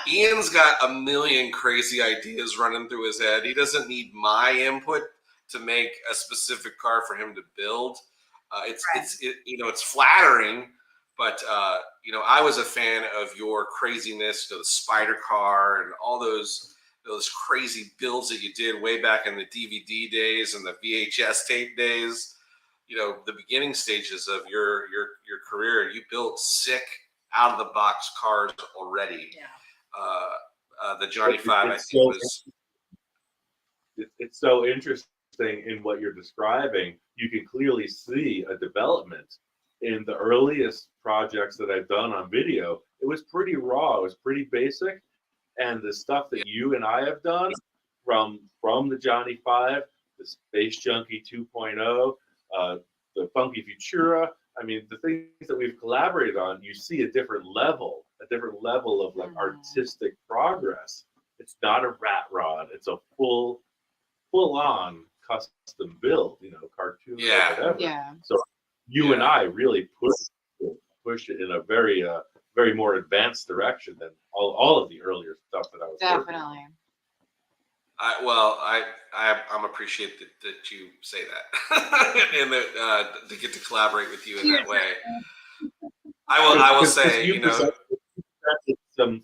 Ian's got a million crazy ideas running through his head. He doesn't need my input to make a specific car for him to build. It's flattering, but I was a fan of your craziness, the spider car and all those crazy builds that you did way back in the DVD days and the VHS tape days. The beginning stages of your career, you built sick out of the box cars already. Yeah. The Johnny 5, I think, was. It's so interesting in what you're describing. You can clearly see a development in the earliest projects that I've done on video. It was pretty raw. It was pretty basic, and the stuff that you and I have done from the Johnny 5, the Space Junkie 2.0. The Funky Futura. I mean, the things that we've collaborated on, you see a different level of like artistic progress. It's not a rat rod. It's a full on custom build, cartoon or whatever. Yeah. So you and I really push it in a very more advanced direction than all of the earlier stuff that I was working on. I'm appreciative that you say that, and that to get to collaborate with you in that way. I will say, you presented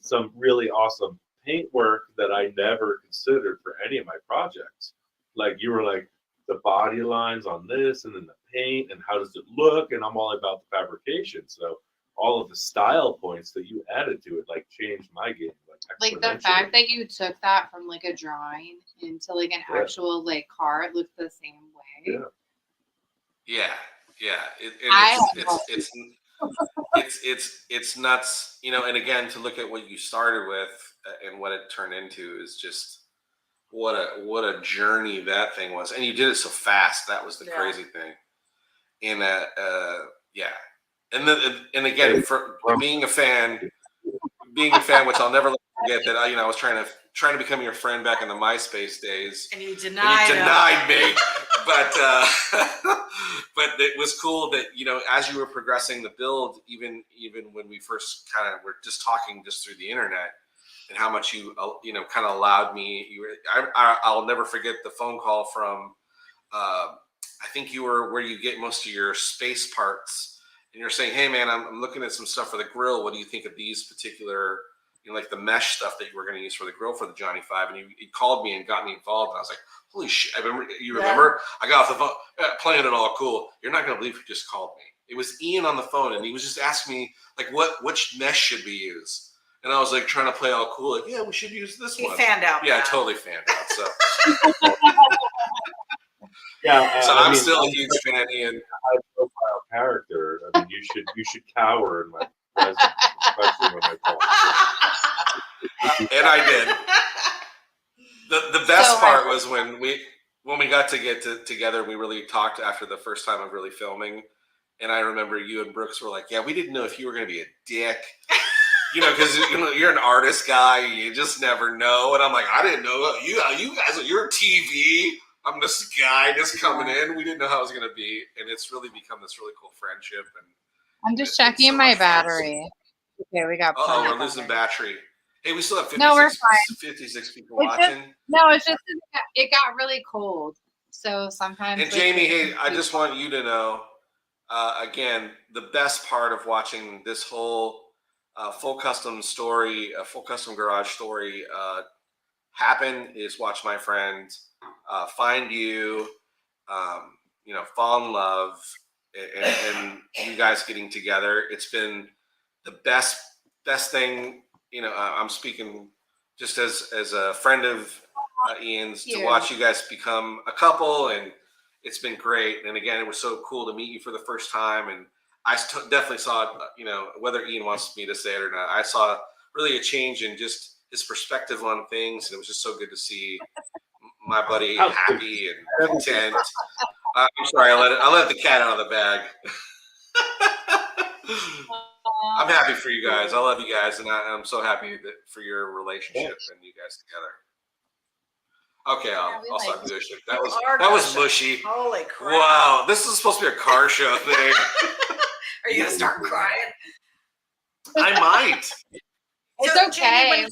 some really awesome paint work that I never considered for any of my projects. Like you were like the body lines on this, and then the paint, and how does it look, and I'm all about the fabrication. So all of the style points that you added to it like changed my game. Like the fact that you took that from like a drawing into like an actual like car, it looked the same way. Yeah. It's nuts, and again, to look at what you started with and what it turned into is just what a journey that thing was. And you did it so fast. That was the crazy thing. And and again, for being a fan, which I'll never forget, that I was trying to become your friend back in the MySpace days, and you denied me. But it was cool that as you were progressing the build, even when we first kind of were just talking just through the internet, and how much you kind of allowed me. I'll never forget the phone call from I think you were where you get most of your space parts. And you're saying, hey, man, I'm looking at some stuff for the grill. What do you think of these particular, like the mesh stuff that you were going to use for the grill for the Johnny 5? And he called me and got me involved. And I was like, holy shit. You remember? I got off the phone, playing it all cool. You're not going to believe who just called me. It was Ian on the phone, and he was just asking me, like, which mesh should we use? And I was like trying to play all cool. Like, yeah, we should use this one. He fanned out. Yeah, totally fanned out. So. So I'm still a huge fan, Ian. High profile character. I mean, you should cower in my presence, especially when I call. And I did. The best part was when we got to get together. We really talked after the first time of really filming, and I remember you and Brooks were like, "Yeah, we didn't know if you were going to be a dick." Because you're an artist guy, you just never know. And I'm like, I didn't know you guys. You're TV. I'm this guy just coming in. We didn't know how it was going to be, and it's really become this really cool friendship. And I'm just checking my battery. Okay, we got. Oh, we're losing battery. Hey, we still have 56 people watching. It's just it got really cold, so sometimes. And Jamie, hey, I just want you to know, again, the best part of watching this whole full custom garage story happen is watch my friend find you, fall in love, and you guys getting together. It's been the best thing. I'm speaking just as a friend of Ian's, to watch you guys become a couple and It's been great. And again, it was so cool to meet you for the first time. And I definitely saw, whether Ian wants me to say it or not, I saw really a change in just his perspective on things. And it was just so good to see my buddy happy and content. I'm sorry, I let the cat out of the bag. I'm happy for you guys. I love you guys, and I'm so happy for your relationship and you guys together. Okay, I'll stop pushing. That was mushy. Holy crap! Wow, this is supposed to be a car show thing. Are you gonna start crying? I might. It's So, okay. Jamie,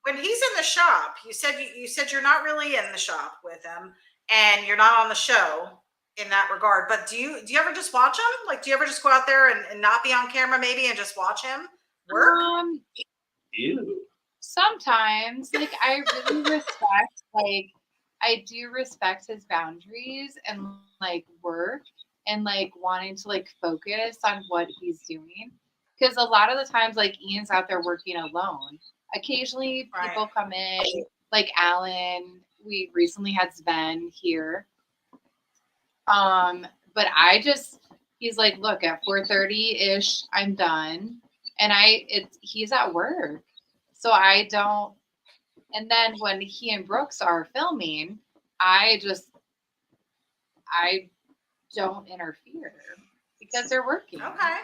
when he's in the shop, you said you're not really in the shop with him, and you're not on the show in that regard. But do you ever just watch him? Like, do you ever just go out there and not be on camera, maybe, and just watch him work? Ew. Sometimes, like, I really respect, like, I do respect his boundaries and like work and like wanting to like focus on what he's doing. Because a lot of the times, like, Ian's out there working alone. Occasionally, people come in, like Alan. We recently had Sven here. But he's like, look, at 4:30-ish, I'm done. And he's at work. So I don't, and then when he and Brooks are filming, I don't interfere because they're working. Okay.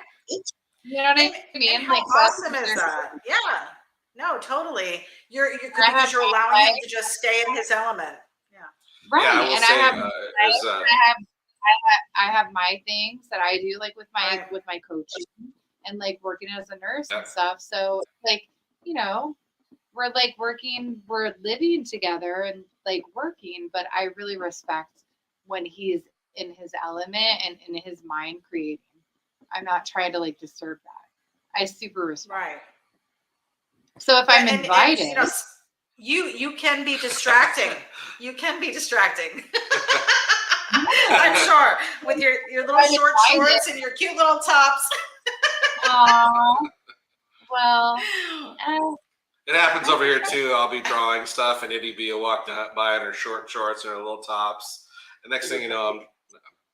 You know what I mean? And how awesome is that? Yeah. No, totally. Because you're allowing him to just stay in his element. Yeah. Right. Yeah, And I have my things that I do, like with my coaching and like working as a nurse and stuff. So like, we're like we're living together and like working, but I really respect when he's in his element and in his mind creating. I'm not trying to like disturb that. I super respect. Right. So if I'm invited, you can be distracting. You can be distracting. I'm sure with your little short shorts and your cute little tops. Well, it happens over here too. I'll be drawing stuff, and Itty B will walk by in her short shorts and her little tops. The next thing you know,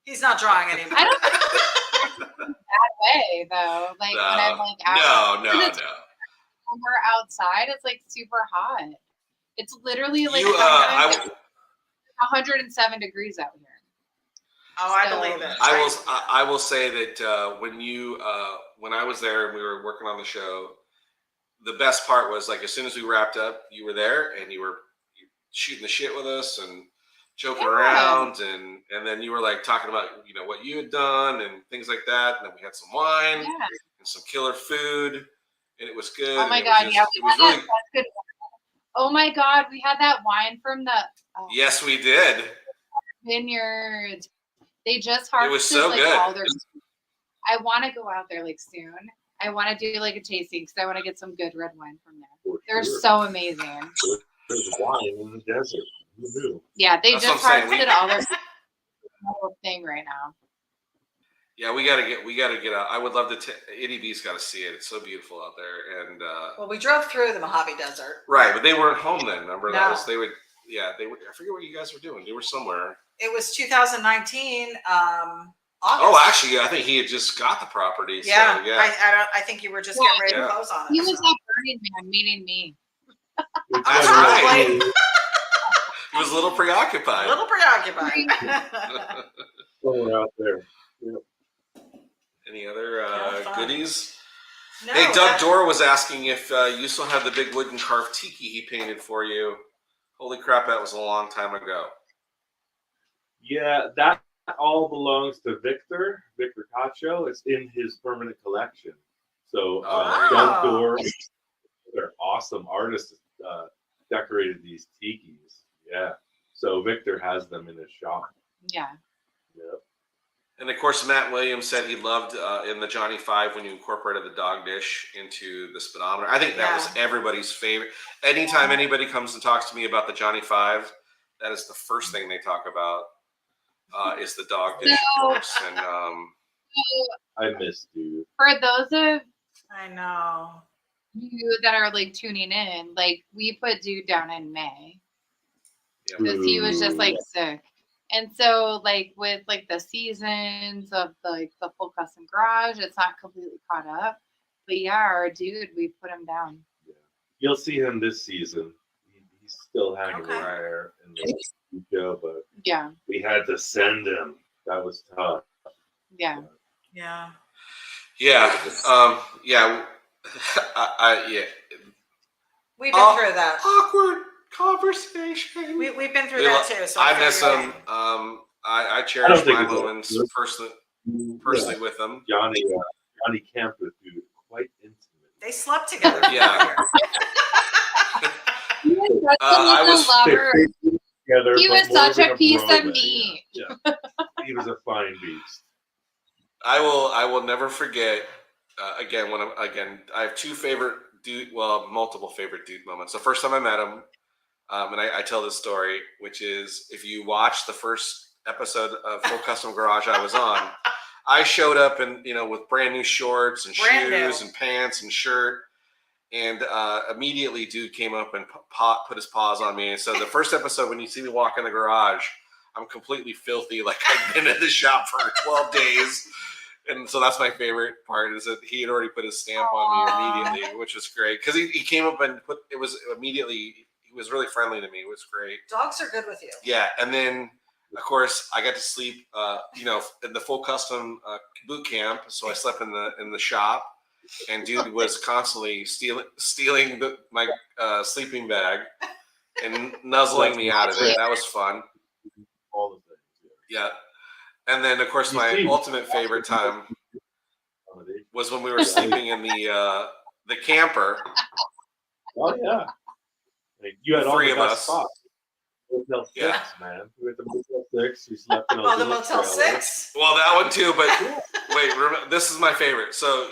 he's not drawing anymore. I don't think it's that way though. Like when I'm like out, no. When we're outside, it's like super hot. It's literally like 107 degrees out here. Oh, I believe it. I will say that when I was there and we were working on the show, the best part was like as soon as we wrapped up, you were there and you were shooting the shit with us and joking around and then you were like talking about what you had done and things like that, and then we had some wine and some killer food and it was good. Oh my god, it was really good. Oh my god, we had that wine from the yes, we did. Vineyards. They just harvested it was so like good. all their. I want to go out there like soon. I want to do like a tasting because I want to get some good red wine from there. They're so amazing. There's wine in the desert. Who knew? Yeah, they just harvested all their whole thing right now. Yeah, we gotta get out. I would love to. Itty B's got to see it. It's so beautiful out there. And well, we drove through the Mojave Desert. Right, but they weren't home then. Remember no. that was they would. Yeah, they were. I forget what you guys were doing. They were somewhere. It was 2019. August. Oh, actually, I think he had just got the property. Yeah, so, yeah. I think you were just getting ready to close on it. He was at Burning Man meeting me. That's right. He was a little preoccupied. We're out there. Yep. Any other goodies? No, hey, Doug Dorr was asking if you still have the big wooden carved tiki he painted for you. Holy crap, that was a long time ago. Yeah, that all belongs to Victor Cacho. It's in his permanent collection. So Doug Dorr, they're awesome artists, decorated these tikis. Yeah. So Victor has them in his shop. Yeah. Yep. And of course, Matt Williams said he loved in the Johnny 5 when you incorporated the dog dish into the speedometer. I think that was everybody's favorite. Anytime anybody comes and talks to me about the Johnny 5, that is the first thing they talk about is the dog dish, of course. And I missed you. For those of I know you that are like tuning in, like we put Dude down in May because he was just like sick. And so like with like the seasons of the full custom garage, it's not completely caught up. But yeah, our dude, we put him down. Yeah. You'll see him this season. He's still hanging Okay. wire in the show, but Yeah. we had to send him. That was tough. Yeah. Yeah. Yeah. Yeah. Yeah. We've been through that. Awkward conversation. We've been through that too. So I miss feel him. your pain. I cherish think my it's moments personally with him. Johnny camped with you quite intimately. They slept together. Yeah. He was such a I little was- lover. Together, He but was more such than a piece of bromance. meat. Yeah. He was a fine beast. I will never forget. Again, I have two favorite multiple favorite dude moments. The first time I met him, and I tell this story, which is if you watch the first episode of Full Custom Garage I was on, I showed up with brand new shorts and shoes and pants and shirt, and immediately dude came up and put his paws on me. And so the first episode, when you see me walk in the garage, I'm completely filthy, like I've been in the shop for 12 days. And so that's my favorite part, is that he had already put his stamp on me immediately, which was great. Because he came up and he was really friendly to me. It was great. Dogs are good with you. Yeah. And then, of course, I got to sleep, in the Full Custom boot camp. So I slept in the shop. And dude was constantly stealing my sleeping bag and nuzzling me out of it. That was fun. All the things. Yeah. And then, of course, my ultimate favorite time was when we were sleeping in the camper. Oh yeah, like, you had all Three the of best us. spots. Motel 6, Yeah. man. We went to Motel 6. We slept in a Oh, the little Motel trailer. 6. Well, that one too. But wait, remember, this is my favorite. So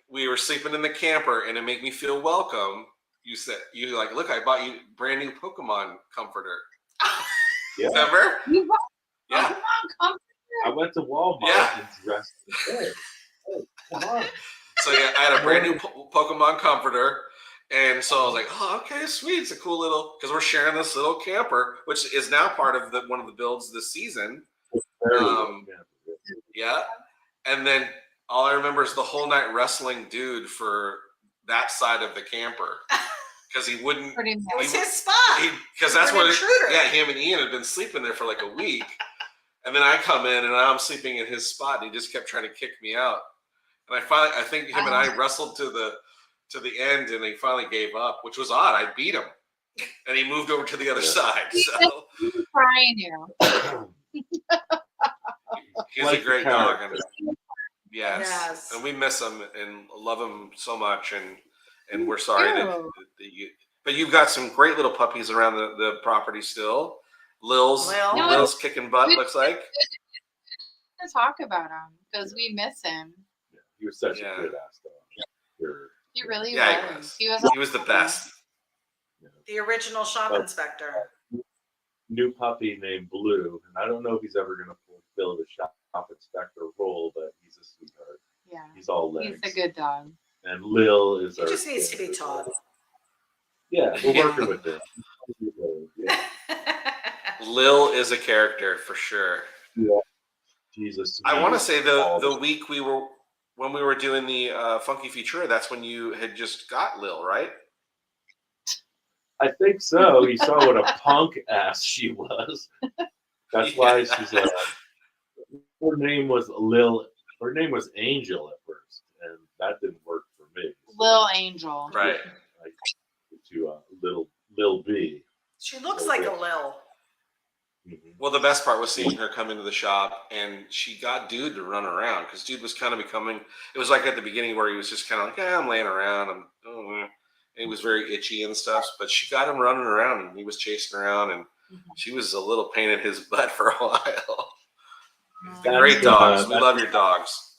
we were sleeping in the camper, and to make me feel welcome, you said, look, I bought you brand new Pokemon comforter. Yeah. Remember? You bought Yeah. Pokemon comforter? I went to Walmart Yeah. and dressed. Hey, come on. So yeah, I had a brand new Pokemon comforter, and so I was like, "Oh, okay, sweet. It's a cool little," because we're sharing this little camper, which is now part of one of the builds this season. Yeah, and then all I remember is the whole night wrestling dude for that side of the camper because he wouldn't. Pretty It much. was his spot. Because that's what. Yeah, him and Ian had been sleeping there for like a week, and then I come in and I'm sleeping in his spot, and he just kept trying to kick me out. And I think him and I wrestled to the end, and he finally gave up, which was odd. I beat him, and he moved over to the other side. So Crying you. he's Like a great the dog, character. and yes, and we miss him and love him so much, and we're sorry that you. But you've got some great little puppies around the property still. Lil's kicking butt, looks like. To talk about him because we miss him. Yeah, he was such a good ass dog. Sure. He really Yeah, was. he was the best. The original shop inspector. New puppy named Blue, and I don't know if he's ever going to fulfill the shop inspector role, but he's a sweetheart. Yeah, he's all legs. He's a good dog. And Lil is He just needs to be taught. Yeah, we're working with him. Yeah. Lil is a character for sure. Yeah. Jesus. I want to say the week when we were doing the Funky Futura, that's when you had just got Lil, right? I think so. You saw what a punk ass she was. That's why she's her name was Lil. Her name was Angel at first, and that didn't work for me. So Lil Angel. Right. To Lil B. She looks like a Lil. Mm-hmm. Well, the best part was seeing her come into the shop, and she got Dude to run around because Dude was kind of becoming. It was like at the beginning where he was just kind of like, "Yeah, I'm laying around." And he was very itchy and stuff, but she got him running around, and he was chasing around, and she was a little pain in his butt for a while. Great dogs. We love your dogs.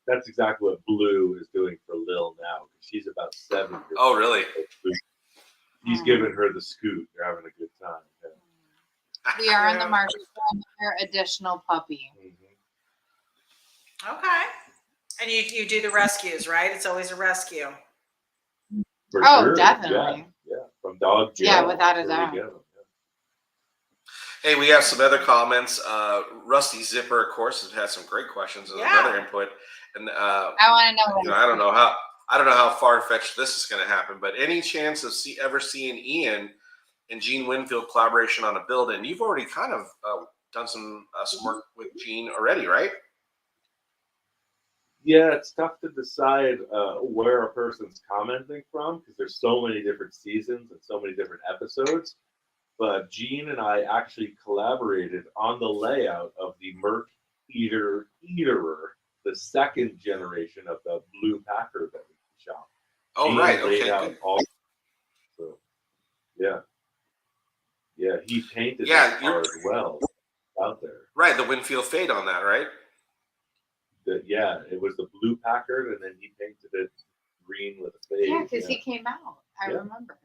That's exactly what Blue is doing for Lil now. She's about 7 years old. Oh, really? He's giving her the scoot. They're having a good time. Yeah. We are on the market for another additional puppy. Okay. And you do the rescues, right? It's always a rescue. For Oh, sure. definitely. Yeah. From dog jail. Yeah, without a That's where doubt. we get 'em. Hey, we have some other comments. Rusty Zipper, of course, has had some great questions and another input. And I want to know. I don't know how far fetched this is going to happen, but any chance of ever seeing Ian and Gene Winfield collaboration on a build? And you've already kind of done some work with Gene already, right? Yeah, it's tough to decide where a person's commenting from because there's so many different seasons and so many different episodes. But Gene and I actually collaborated on the layout of the Merc Eaterer, the second generation of the Blue Packard that we shot. Oh, Gene right. laid Okay. out Good. all. So, yeah, he painted Yeah, that art well out there. Right, the Winfield fade on that, right? It was the Blue Packard, and then he painted it green with a fade. Yeah, because he came out. I remember.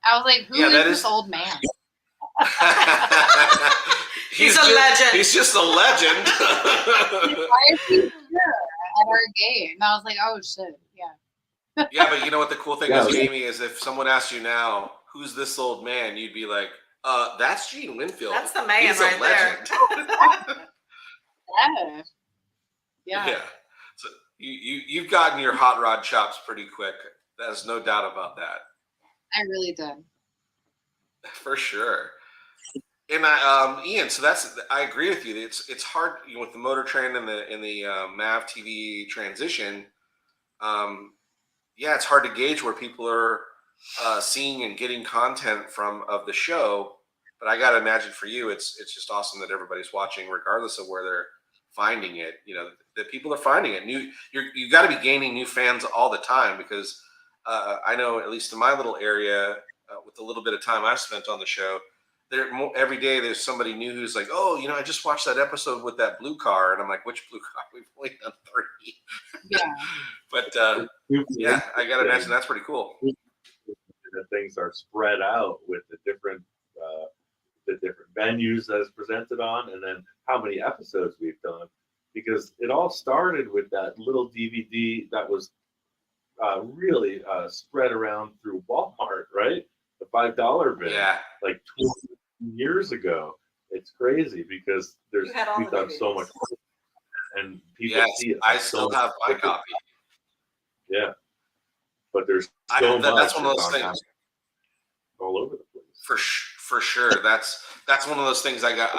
I was like, who is this old man? He's a legend. He's just a legend. Why is he here at our game? And I was like, oh shit, yeah. Yeah, but you know what the cool thing is, Jamie, is if someone asked you now, who's this old man, you'd be like, that's Gene Winfield. That's the man. He's right there. Yeah. So you've gotten your hot rod chops pretty quick. There's no doubt about that. I really did. For sure. And Ian, so I agree with you. It's hard, with the Motor Trend and the Mav TV transition. It's hard to gauge where people are seeing and getting content of the show. But I got to imagine for you, it's just awesome that everybody's watching, regardless of where they're finding it. That people are finding it. You got to be gaining new fans all the time because I know, at least in my little area, with the little bit of time I've spent on the show, every day there's somebody new who's like, oh, I just watched that episode with that blue car, and I'm like, which blue car? We've only done 3. Yeah. But I gotta imagine that's pretty cool. The things are spread out with the different venues that it's presented on, and then how many episodes we've done, because it all started with that little DVD that was really spread around through Walmart, right? The $5 bin, like 20 years ago. It's crazy because we've done so much, and people see it. I still have my copy. Yeah, but there's so much. That's one of those things all over the place. For sure. That's one of those things I got.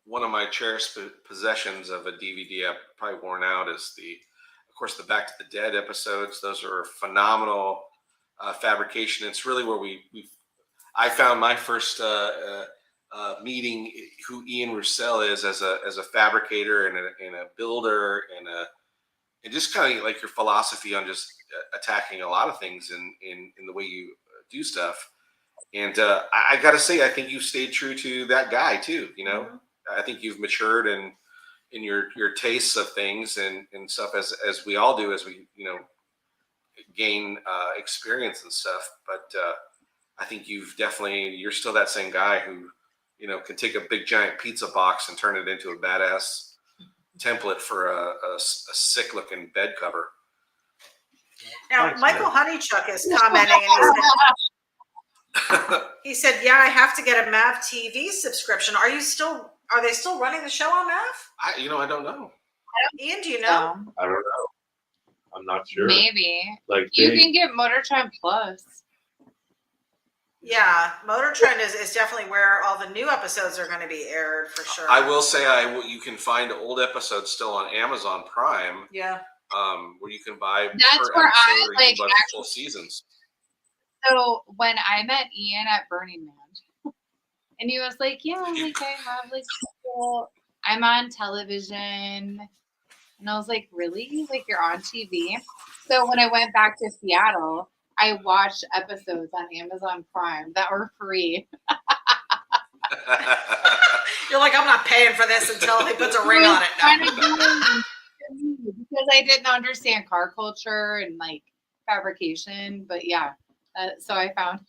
One of my cherished possessions of a DVD I've probably worn out is of course, the Back to the Dead episodes. Those are phenomenal fabrication. It's really where I found my first meeting who Ian Roussel is as a fabricator and a builder and just kind of like your philosophy on just attacking a lot of things in the way you do stuff. And I got to say, I think you stayed true to that guy too. Mm-hmm. I think you've matured in your tastes of things and stuff as we all do as we gain experience and stuff. But I think you're still that same guy who can take a big giant pizza box and turn it into a badass template for a sick looking bed cover. Now, thanks, Michael Honeychuck is commenting, and he said, "Yeah, I have to get a Mav TV subscription. Are they still running the show on Mav?" I don't know. Ian, do you know? I don't know. I'm not sure. Maybe. You can get Motor Trend Plus. Yeah, Motor Trend is definitely where all the new episodes are going to be aired for sure. I will say you can find old episodes still on Amazon Prime. Yeah. Where you can buy that's where I like full seasons. So when I met Ian at Burning Man, and he was like, "Yeah, like I have like people. I'm on television," and I was like, "Really? Like you're on TV?" So when I went back to Seattle, I watched episodes on Amazon Prime that were free. You're like, I'm not paying for this until he puts a ring on it. No. Because I didn't understand car culture and like fabrication, but yeah, so I found.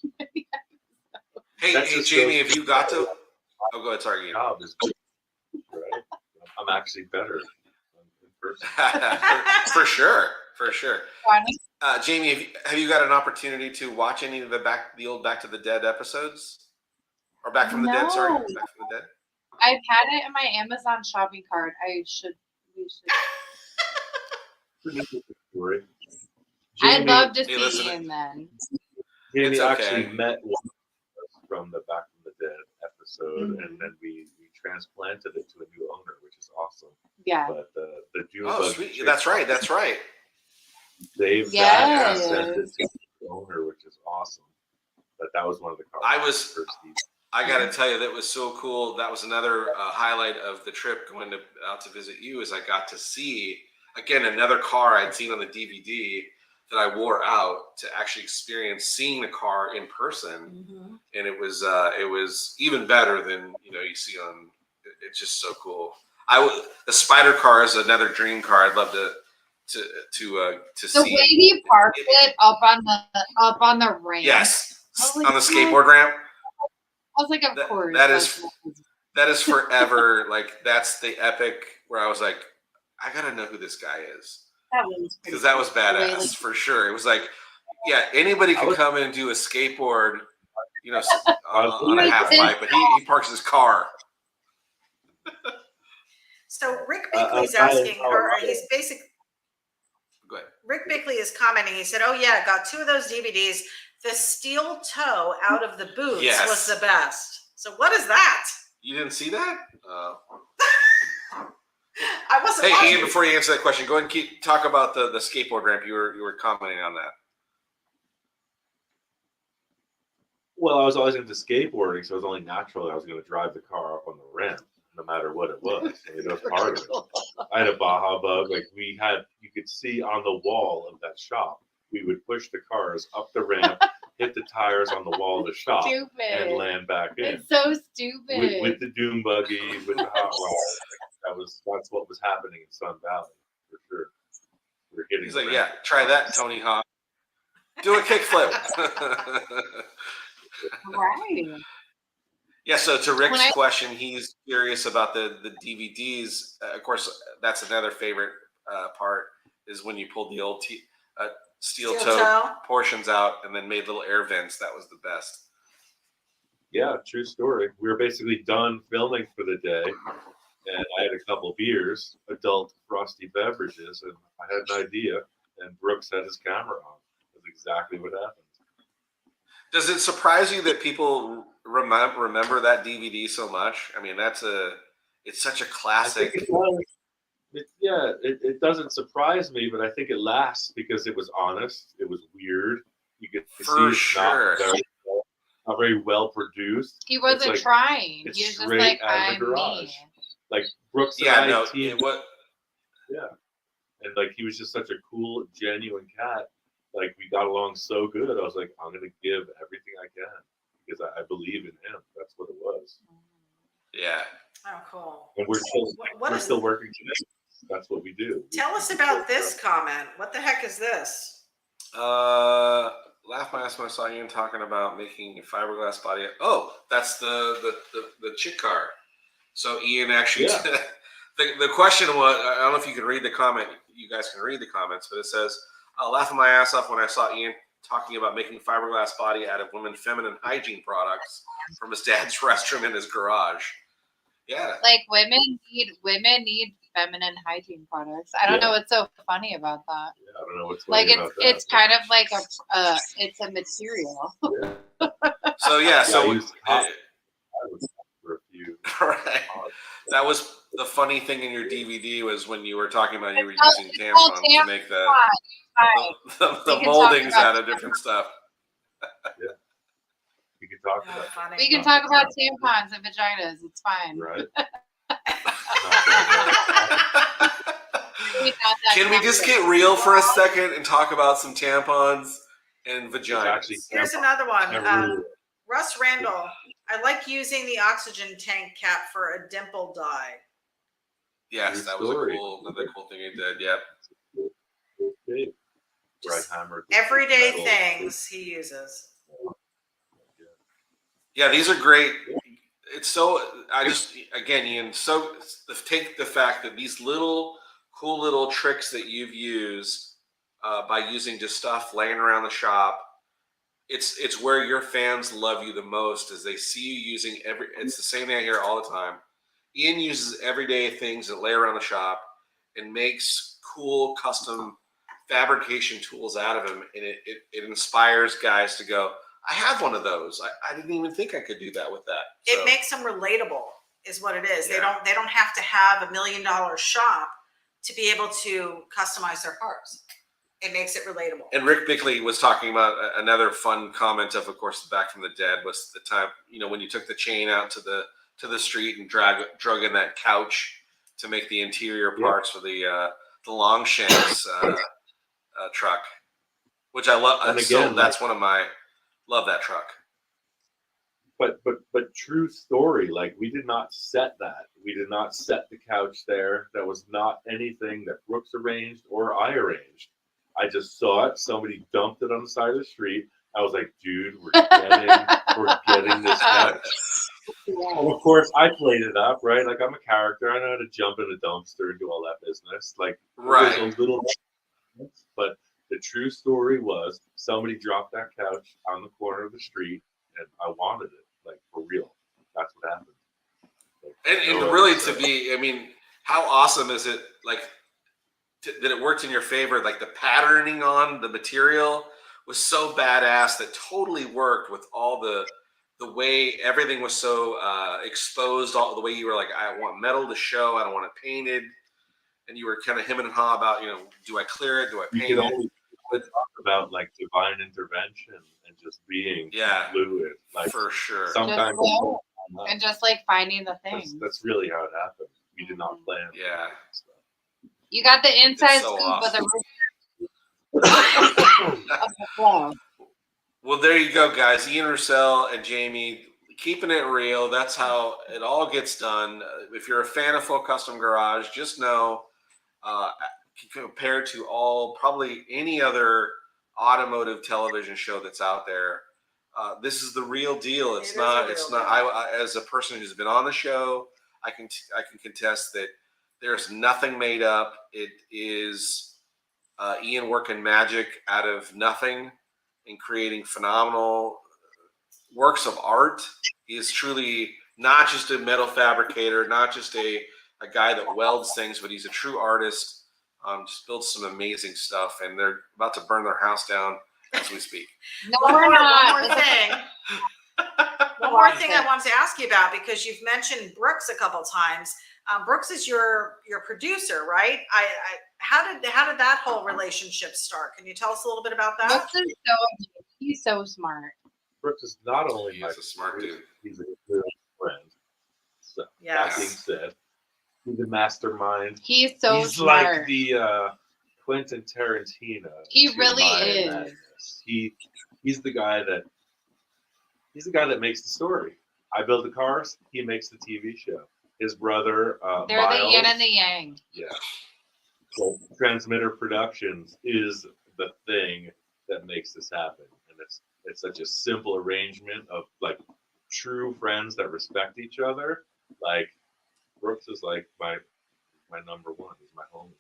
Hey, Jamie, have you got to? Oh, go ahead. Sorry, right? I'm actually better in person. For sure. Jamie, have you got an opportunity to watch any of the old Back to the Dead episodes? Or Back from the Dead, sorry. No. Back from the Dead. I've had it in my Amazon shopping cart. We should. Story. I'd love to hey, see listen, Ian then. Jamie It's actually okay. met one of us from the Back from the Dead episode, Mhm. and then we transplanted it to a new owner, which is awesome. Yeah. But the June Oh, bug sweet. chick That's right. That's right. saved that Yes. and sent it to the owner, which is awesome. But that was one of the cards. I got to tell you, that was so cool. That was another highlight of the trip going out to visit you, is I got to see, again, another car I'd seen on the DVD that I wore out to actually experience seeing the car in person. Mm-hmm. And it was even better than, you see on, it's just so cool. The Spider car is another dream car. I'd love to see. The way he parked it up on the ramp. Yes. like, On the skateboard ramp. I was like, of course. That is forever. Like, that's the epic where I was like, I gotta know who this guy is, because that was badass for sure. It was like, yeah, anybody could come in and do a skateboard, on a half pipe, but he parks his car. So Rick Bickley's asking, or he's basically. Go ahead. Rick Bickley is commenting. He said, "Oh yeah, got 2 of those DVDs. The steel toe out of the boots was the best." So what is that? You didn't see that? I wasn't. Hey, watching. Ian, before you answer that question, go ahead and talk about the skateboard ramp. You were commenting on that. Well, I was always into skateboarding, so it was only natural that I was going to drive the car up on the ramp, no matter what it was. I mean, that was part of it. I had a Baja Bug. Like, you could see on the wall of that shop, we would push the cars up the ramp, hit the tires on the wall of the shop, and land back in. It's so stupid. With the Doom Buggy, with the hot rod. That's what was happening in Sun Valley, for sure. We're hitting. He's like, yeah, try that, Tony Hawk. Do a kickflip. Right. Yeah, so to Rick's question, he's curious about the DVDs. Of course, that's another favorite part, is when you pulled the old steel toe portions out and then made little air vents. That was the best. Yeah, true story. We were basically done filming for the day, and I had a couple beers, adult frosty beverages, and I had an idea, and Brooks had his camera on. That's exactly what happened. Does it surprise you that people remember that DVD so much? I mean, it's such a classic. It doesn't surprise me, but I think it lasts because it was honest. It was weird. You could see it's not very well produced. He wasn't trying. He was just like, I'm me. Like Brooks and I teamed. And like, he was just such a cool, genuine cat. Like, we got along so good. I was like, I'm gonna give everything I can because I believe in him. That's what it was. Yeah. Oh, cool. And we're still working today. That's what we do. Tell us about this comment. What the heck is this? Laugh my ass when I saw Ian talking about making a fiberglass body. Oh, that's the chick car. So Ian actually, the question was, I don't know if you can read the comment. You guys can read the comments, but it says, laughing my ass off when I saw Ian talking about making fiberglass body out of women's feminine hygiene products from his dad's restroom in his garage. Yeah. Like, women need feminine hygiene products. I don't know what's so funny about that. Yeah, I don't know what's funny about that. It's kind of like it's a material. So for a few. Right. That was the funny thing in your DVD, was when you were talking about you were using tampons to make the moldings out of different stuff. Yeah. We can talk about funny. We can talk about tampons and vaginas. It's fine. Right. Can we just get real for a second and talk about some tampons and vaginas? Here's another one. Russ Randall. I like using the oxygen tank cap for a dimple dye. Yes, that was another cool thing he did. Yep. Everyday things he uses. Yeah, these are great. It's so, Ian, so take the fact that these cool little tricks that you've used by using just stuff laying around the shop, it's where your fans love you the most, as they see you using it's the same thing I hear all the time. Ian uses everyday things that lay around the shop and makes cool custom fabrication tools out of them, and it inspires guys to go, I have one of those. I didn't even think I could do that with that. It makes them relatable is what it is. Yeah. They don't have to have $1 million shop to be able to customize their cars. It makes it relatable. And Rick Bickley was talking about another fun comment of course, the Back from the Dead was the time, when you took the chain out to the street and drug in that couch to make the interior parts for the Longshanks truck, which I love. And again, so that's one of my love that truck. But true story, like we did not set that. We did not set the couch there. That was not anything that Brooks arranged or I arranged. I just saw it. Somebody dumped it on the side of the street. I was like, dude, we're getting this couch. Well, of course, I played it up, right? Like I'm a character. I know how to jump in a dumpster and do all that business. Like, right. A little, but the true story was somebody dropped that couch on the corner of the street, and I wanted it, like for real. That's what happened. Like, and really, to be, how awesome is it? Like that it worked in your favor. Like the patterning on the material was so badass that totally worked with all the way everything was so exposed, all the way you were like, I want metal to show, I don't want it painted, and you were kind of him and haw about, do I clear it, do I paint it? But talk about like divine intervention and just being fluid, like for sure. Sometimes and just like finding the thing. That's really how it happened. We did not plan. Yeah. You got the inside so scoop awesome. of the flow. Well, there you go, guys. Ian Roussel and Jamie, keeping it real. That's how it all gets done. If you're a fan of Full Custom Garage, just know, compared to probably any other automotive television show that's out there, this is the real deal. It's not. I, as a person who's been on the show, I can contest that there's nothing made up. It is Ian working magic out of nothing and creating phenomenal works of art. He is truly not just a metal fabricator, not just a guy that welds things, but he's a true artist. Just builds some amazing stuff, and they're about to burn their house down as we speak. No, we're not. One more thing. One more thing I wanted to ask you about, because you've mentioned Brooks a couple times. Brooks is your producer, right? How did that whole relationship start? Can you tell us a little bit about that? Brooks is he's so smart. Brooks is not only He's a smart dude. He's a good friend. So that being said, he's a mastermind. He's so he's smart. Like the Quentin Tarantino. He really is. Madness. He's the guy that makes the story. I build the cars. He makes the TV show. His brother, they're Miles, the yin and the yang. Yeah. So Transmitter Productions is the thing that makes this happen, and it's such a simple arrangement of like true friends that respect each other. Like Brooks is like my number one. He's my homie.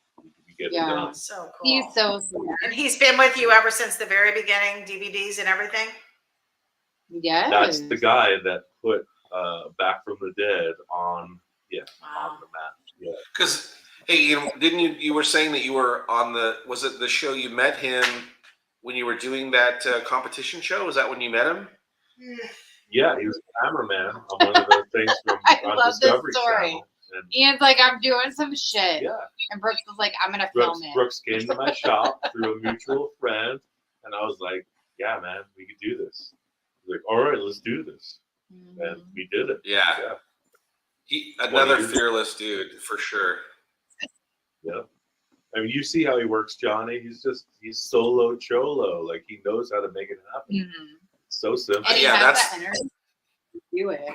We get it done. So cool. He's so smart. And he's been with you ever since the very beginning, DVDs and everything? Yes. That's the guy that put Back from the Dead on the map. Yeah. Because hey, didn't you were saying that you were on was it the show you met him when you were doing that competition show? Was that when you met him? Yeah, he was a cameraman on one of those things from Discovery Channel. And Ian's like, I'm doing some shit. Yeah. And Brooks was like, I'm gonna film it. Brooks came to my shop through a mutual friend, and I was like, yeah, man, we could do this. He's like, all right, let's do this. And we did it. Yeah. Another fearless dude for sure. Yeah. I mean, you see how he works, Johnny. He's solo cholo. Like he knows how to make it happen. Mm-hmm. So simple. And he has that energy to do it.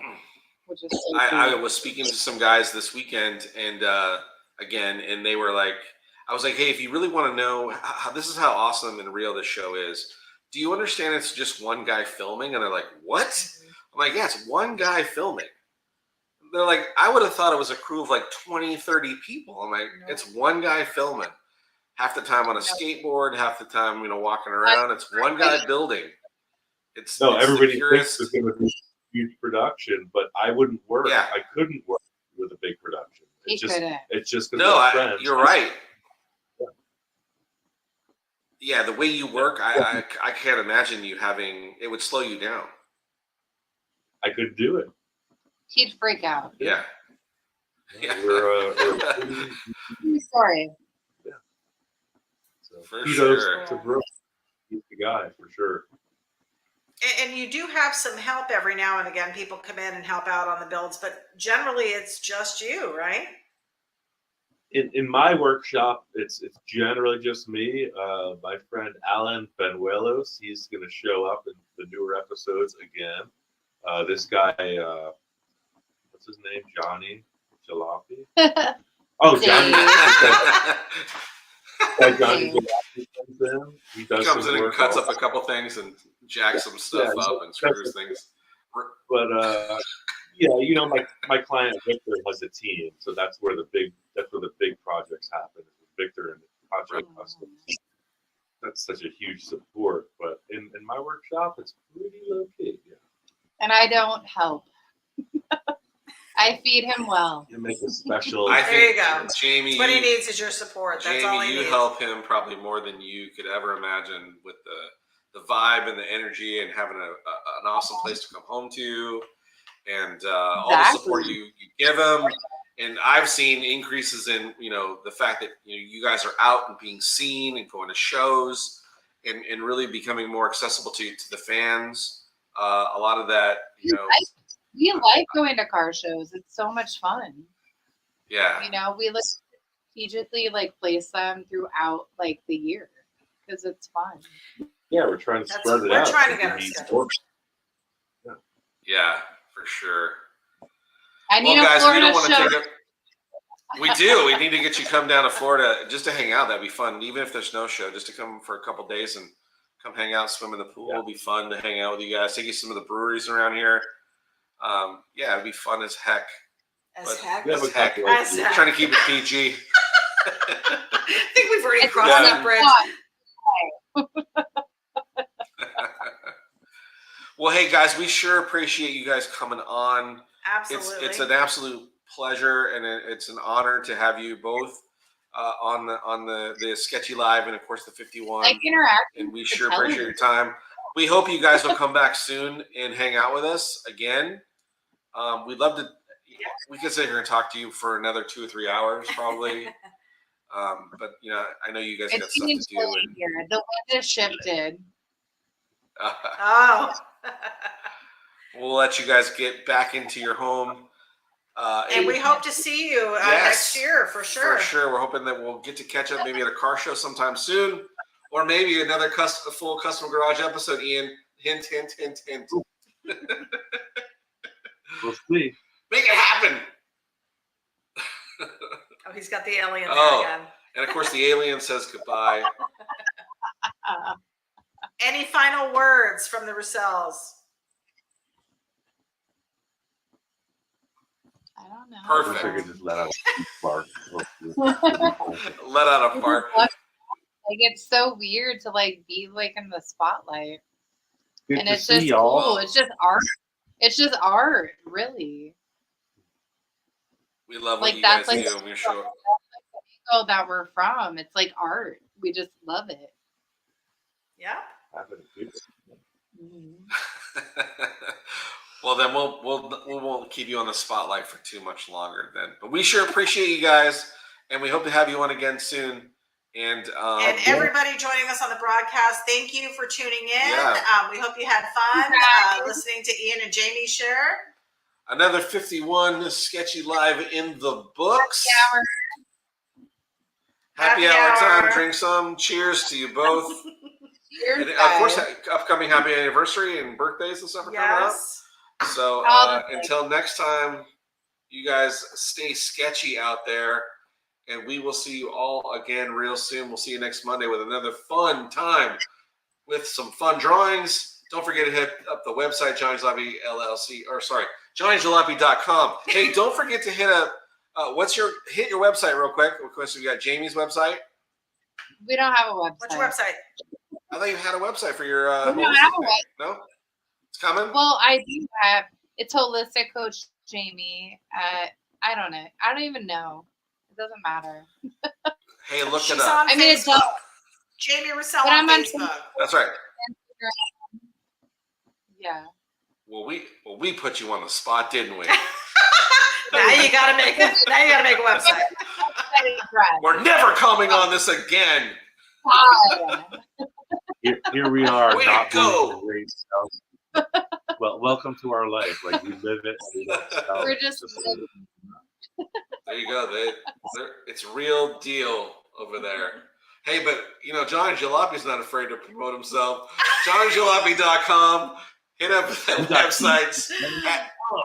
Which is so I was speaking to some guys this weekend, and and they were like, I was like, hey, if you really want to know this is how awesome and real this show is, do you understand it's just one guy filming? And they're like, what? I'm like, yeah, it's one guy filming. They're like, I would have thought it was a crew of like 20, 30 people. I'm like, it's one guy filming. Half the time on a skateboard, half the time, walking around. It's one guy building. It's No, it's the everybody purest. thinks it's going to be a huge production, but I wouldn't work. Yeah. I couldn't work with a big production. He couldn't. It's just because No, we're friends. you're right. Yeah. Yeah, the way you work, I can't imagine you having. It would slow you down. I couldn't do it. He'd freak out. Yeah. Yeah. We're Sorry. so For kudos sure. to Brooke. He's the guy for sure. And you do have some help every now and again. People come in and help out on the builds, but generally it's just you, right? In my workshop, it's generally just me. My friend Alan Benuelos, he's going to show up in the newer episodes again. This guy, what's his name? Johnny Jalopy. Oh, Johnny. Johnny Jalopy comes in. He comes in and cuts up a couple things and jacks some stuff up and screws things. But yeah, you know, my client Victor has a team, so that's where the big projects happen. Victor and Project Custom. That's such a huge support. But in my workshop, it's pretty low key. Yeah. And I don't help. I feed him well. You make a special. There you go. Jamie, what he needs is your support. That's all he Jamie, you needs. help him probably more than you could ever imagine with the vibe and the energy and having an awesome place to come home to, and all the support you give him. And I've seen increases in the fact that you guys are out and being seen and going to shows and really becoming more accessible to the fans. A lot of that, We like going to car shows. It's so much fun. Yeah. We strategically place them throughout the year because it's fun. Yeah, we're trying to spread it out. We're trying to get our schedule. Yeah, for sure. And guys, Florida we don't want to show. take it. We do. We need to get you come down to Florida just to hang out. That'd be fun. Even if there's no show, just to come for a couple days and come hang out, swim in the pool. It'll be fun to hang out with you guys. Take you to some of the breweries around here. Yeah, it'd be fun as heck. Heck. As heck. Trying to keep it PG. I think we've already crossed that bridge. Well, hey guys, we sure appreciate you guys coming on. Absolutely. It's an absolute pleasure and it's an honor to have you both on the Sketchy Live and of course the 51. And we sure appreciate your time. We hope you guys will come back soon and hang out with us again. We'd love to. We could sit here and talk to you for another 2 or 3 hours probably. But I know you guys got stuff to do. And, here. The wind has shifted. Oh. We'll let you guys get back into your home. And we hope to see you next year for sure. For sure. We're hoping that we'll get to catch up maybe at a car show sometime soon. Or maybe another full Custom Garage episode, Ian. Hint, hint, hint, hint. We'll see. Make it happen. Oh, he's got the alien there again. And of course the alien says goodbye. Any final words from the Roussels? I don't know. Perfect. I wish I could just let out a bark. Let out a bark. It's so weird to be in the spotlight. Good and to it's see just y'all. cool. It's just art. It's just art, really. We love what you guys do. We're sure. That's the angle that we're from. It's like art. We just love it. Yeah. Well, then we won't keep you on the spotlight for too much longer then. But we sure appreciate you guys, and we hope to have you on again soon. And everybody joining us on the broadcast, thank you for tuning in. Yeah. We hope you had fun listening to Ian and Jamie share. Another 51 Sketchy Live in the books. Happy hour time. Drink some. Cheers to you both. Cheers, and of course, upcoming happy anniversary and birthdays and stuff are coming up. So until next time, you guys stay sketchy out there. And we will see you all again real soon. We'll see you next Monday with another fun time with some fun drawings. Don't forget to hit up the website, Johnny LLC, JohnnyJalopy.com. Hey, don't forget to hit hit your website real quick. Of course, we got Jamie's website. We don't have a website. What's your website? I thought you had a website for your. We don't have a website. No. It's coming. Well, I do have. It's Holistic Coach Jamie. I don't know. I don't even know. It doesn't matter. Hey, look She's it up. on I mean, it Facebook. does. Jamie Roussel But on I'm on Facebook. That's right. Yeah. Well, we put you on the spot, didn't we? Now you gotta make it. Now you gotta make a website. We're never coming on this again. Here we are, Way to not go. being great self. Well, welcome to our life. Like we live it. We don't sell We're it. just living. There you go. It's real deal over there. Hey, but Johnny Jalopy's not afraid to promote himself. JohnnyJalopy.com. Hit up the websites.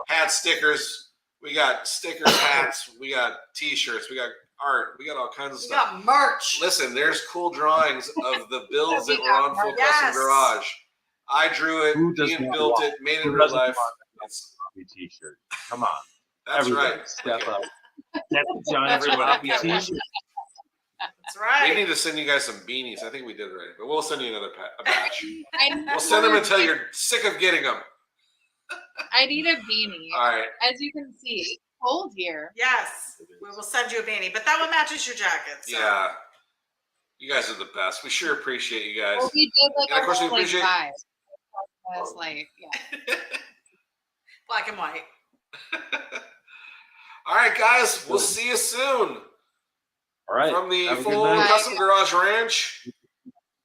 Hat stickers. We got stickers, hats. We got T-shirts. We got art. We got all kinds of We stuff. got merch. Listen, there's cool drawings of the builds that were on Full Yes. Custom Garage. I drew it. Who does Ian not built want- it. Made it who in real doesn't life. want It's, a T-shirt. Come on, that's everybody, right. step Okay. up. Get the Johnny Everybody Jalopy get one. T-shirt. That's We right. need to send you guys some beanies. I think we did already, but we'll send you another a batch. I We'll send them until you're sick of getting them. need a beanie. All right. As you can see, it's cold here. Yes, we will send you a beanie, but that one matches your jacket. So. Yeah. You guys are the best. We sure appreciate you guys. Well, we did like And of a course we whole like appreciate- vibe. It's like, yeah. Black and white. All right, guys. We'll see you soon. All right. From the Have a good Full night. Custom Garage Ranch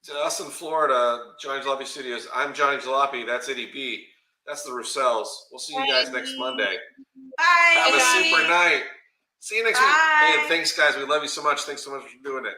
to us in Florida, Johnny Jalopy Studios. I'm Johnny Jalopy. That's Eddie B. That's the Roussels. We'll see you guys next Monday. Bye. Have a Johnny. super night. See you next Bye. week. Hey, and thanks, guys. We love you so much. Thanks so much for doing it.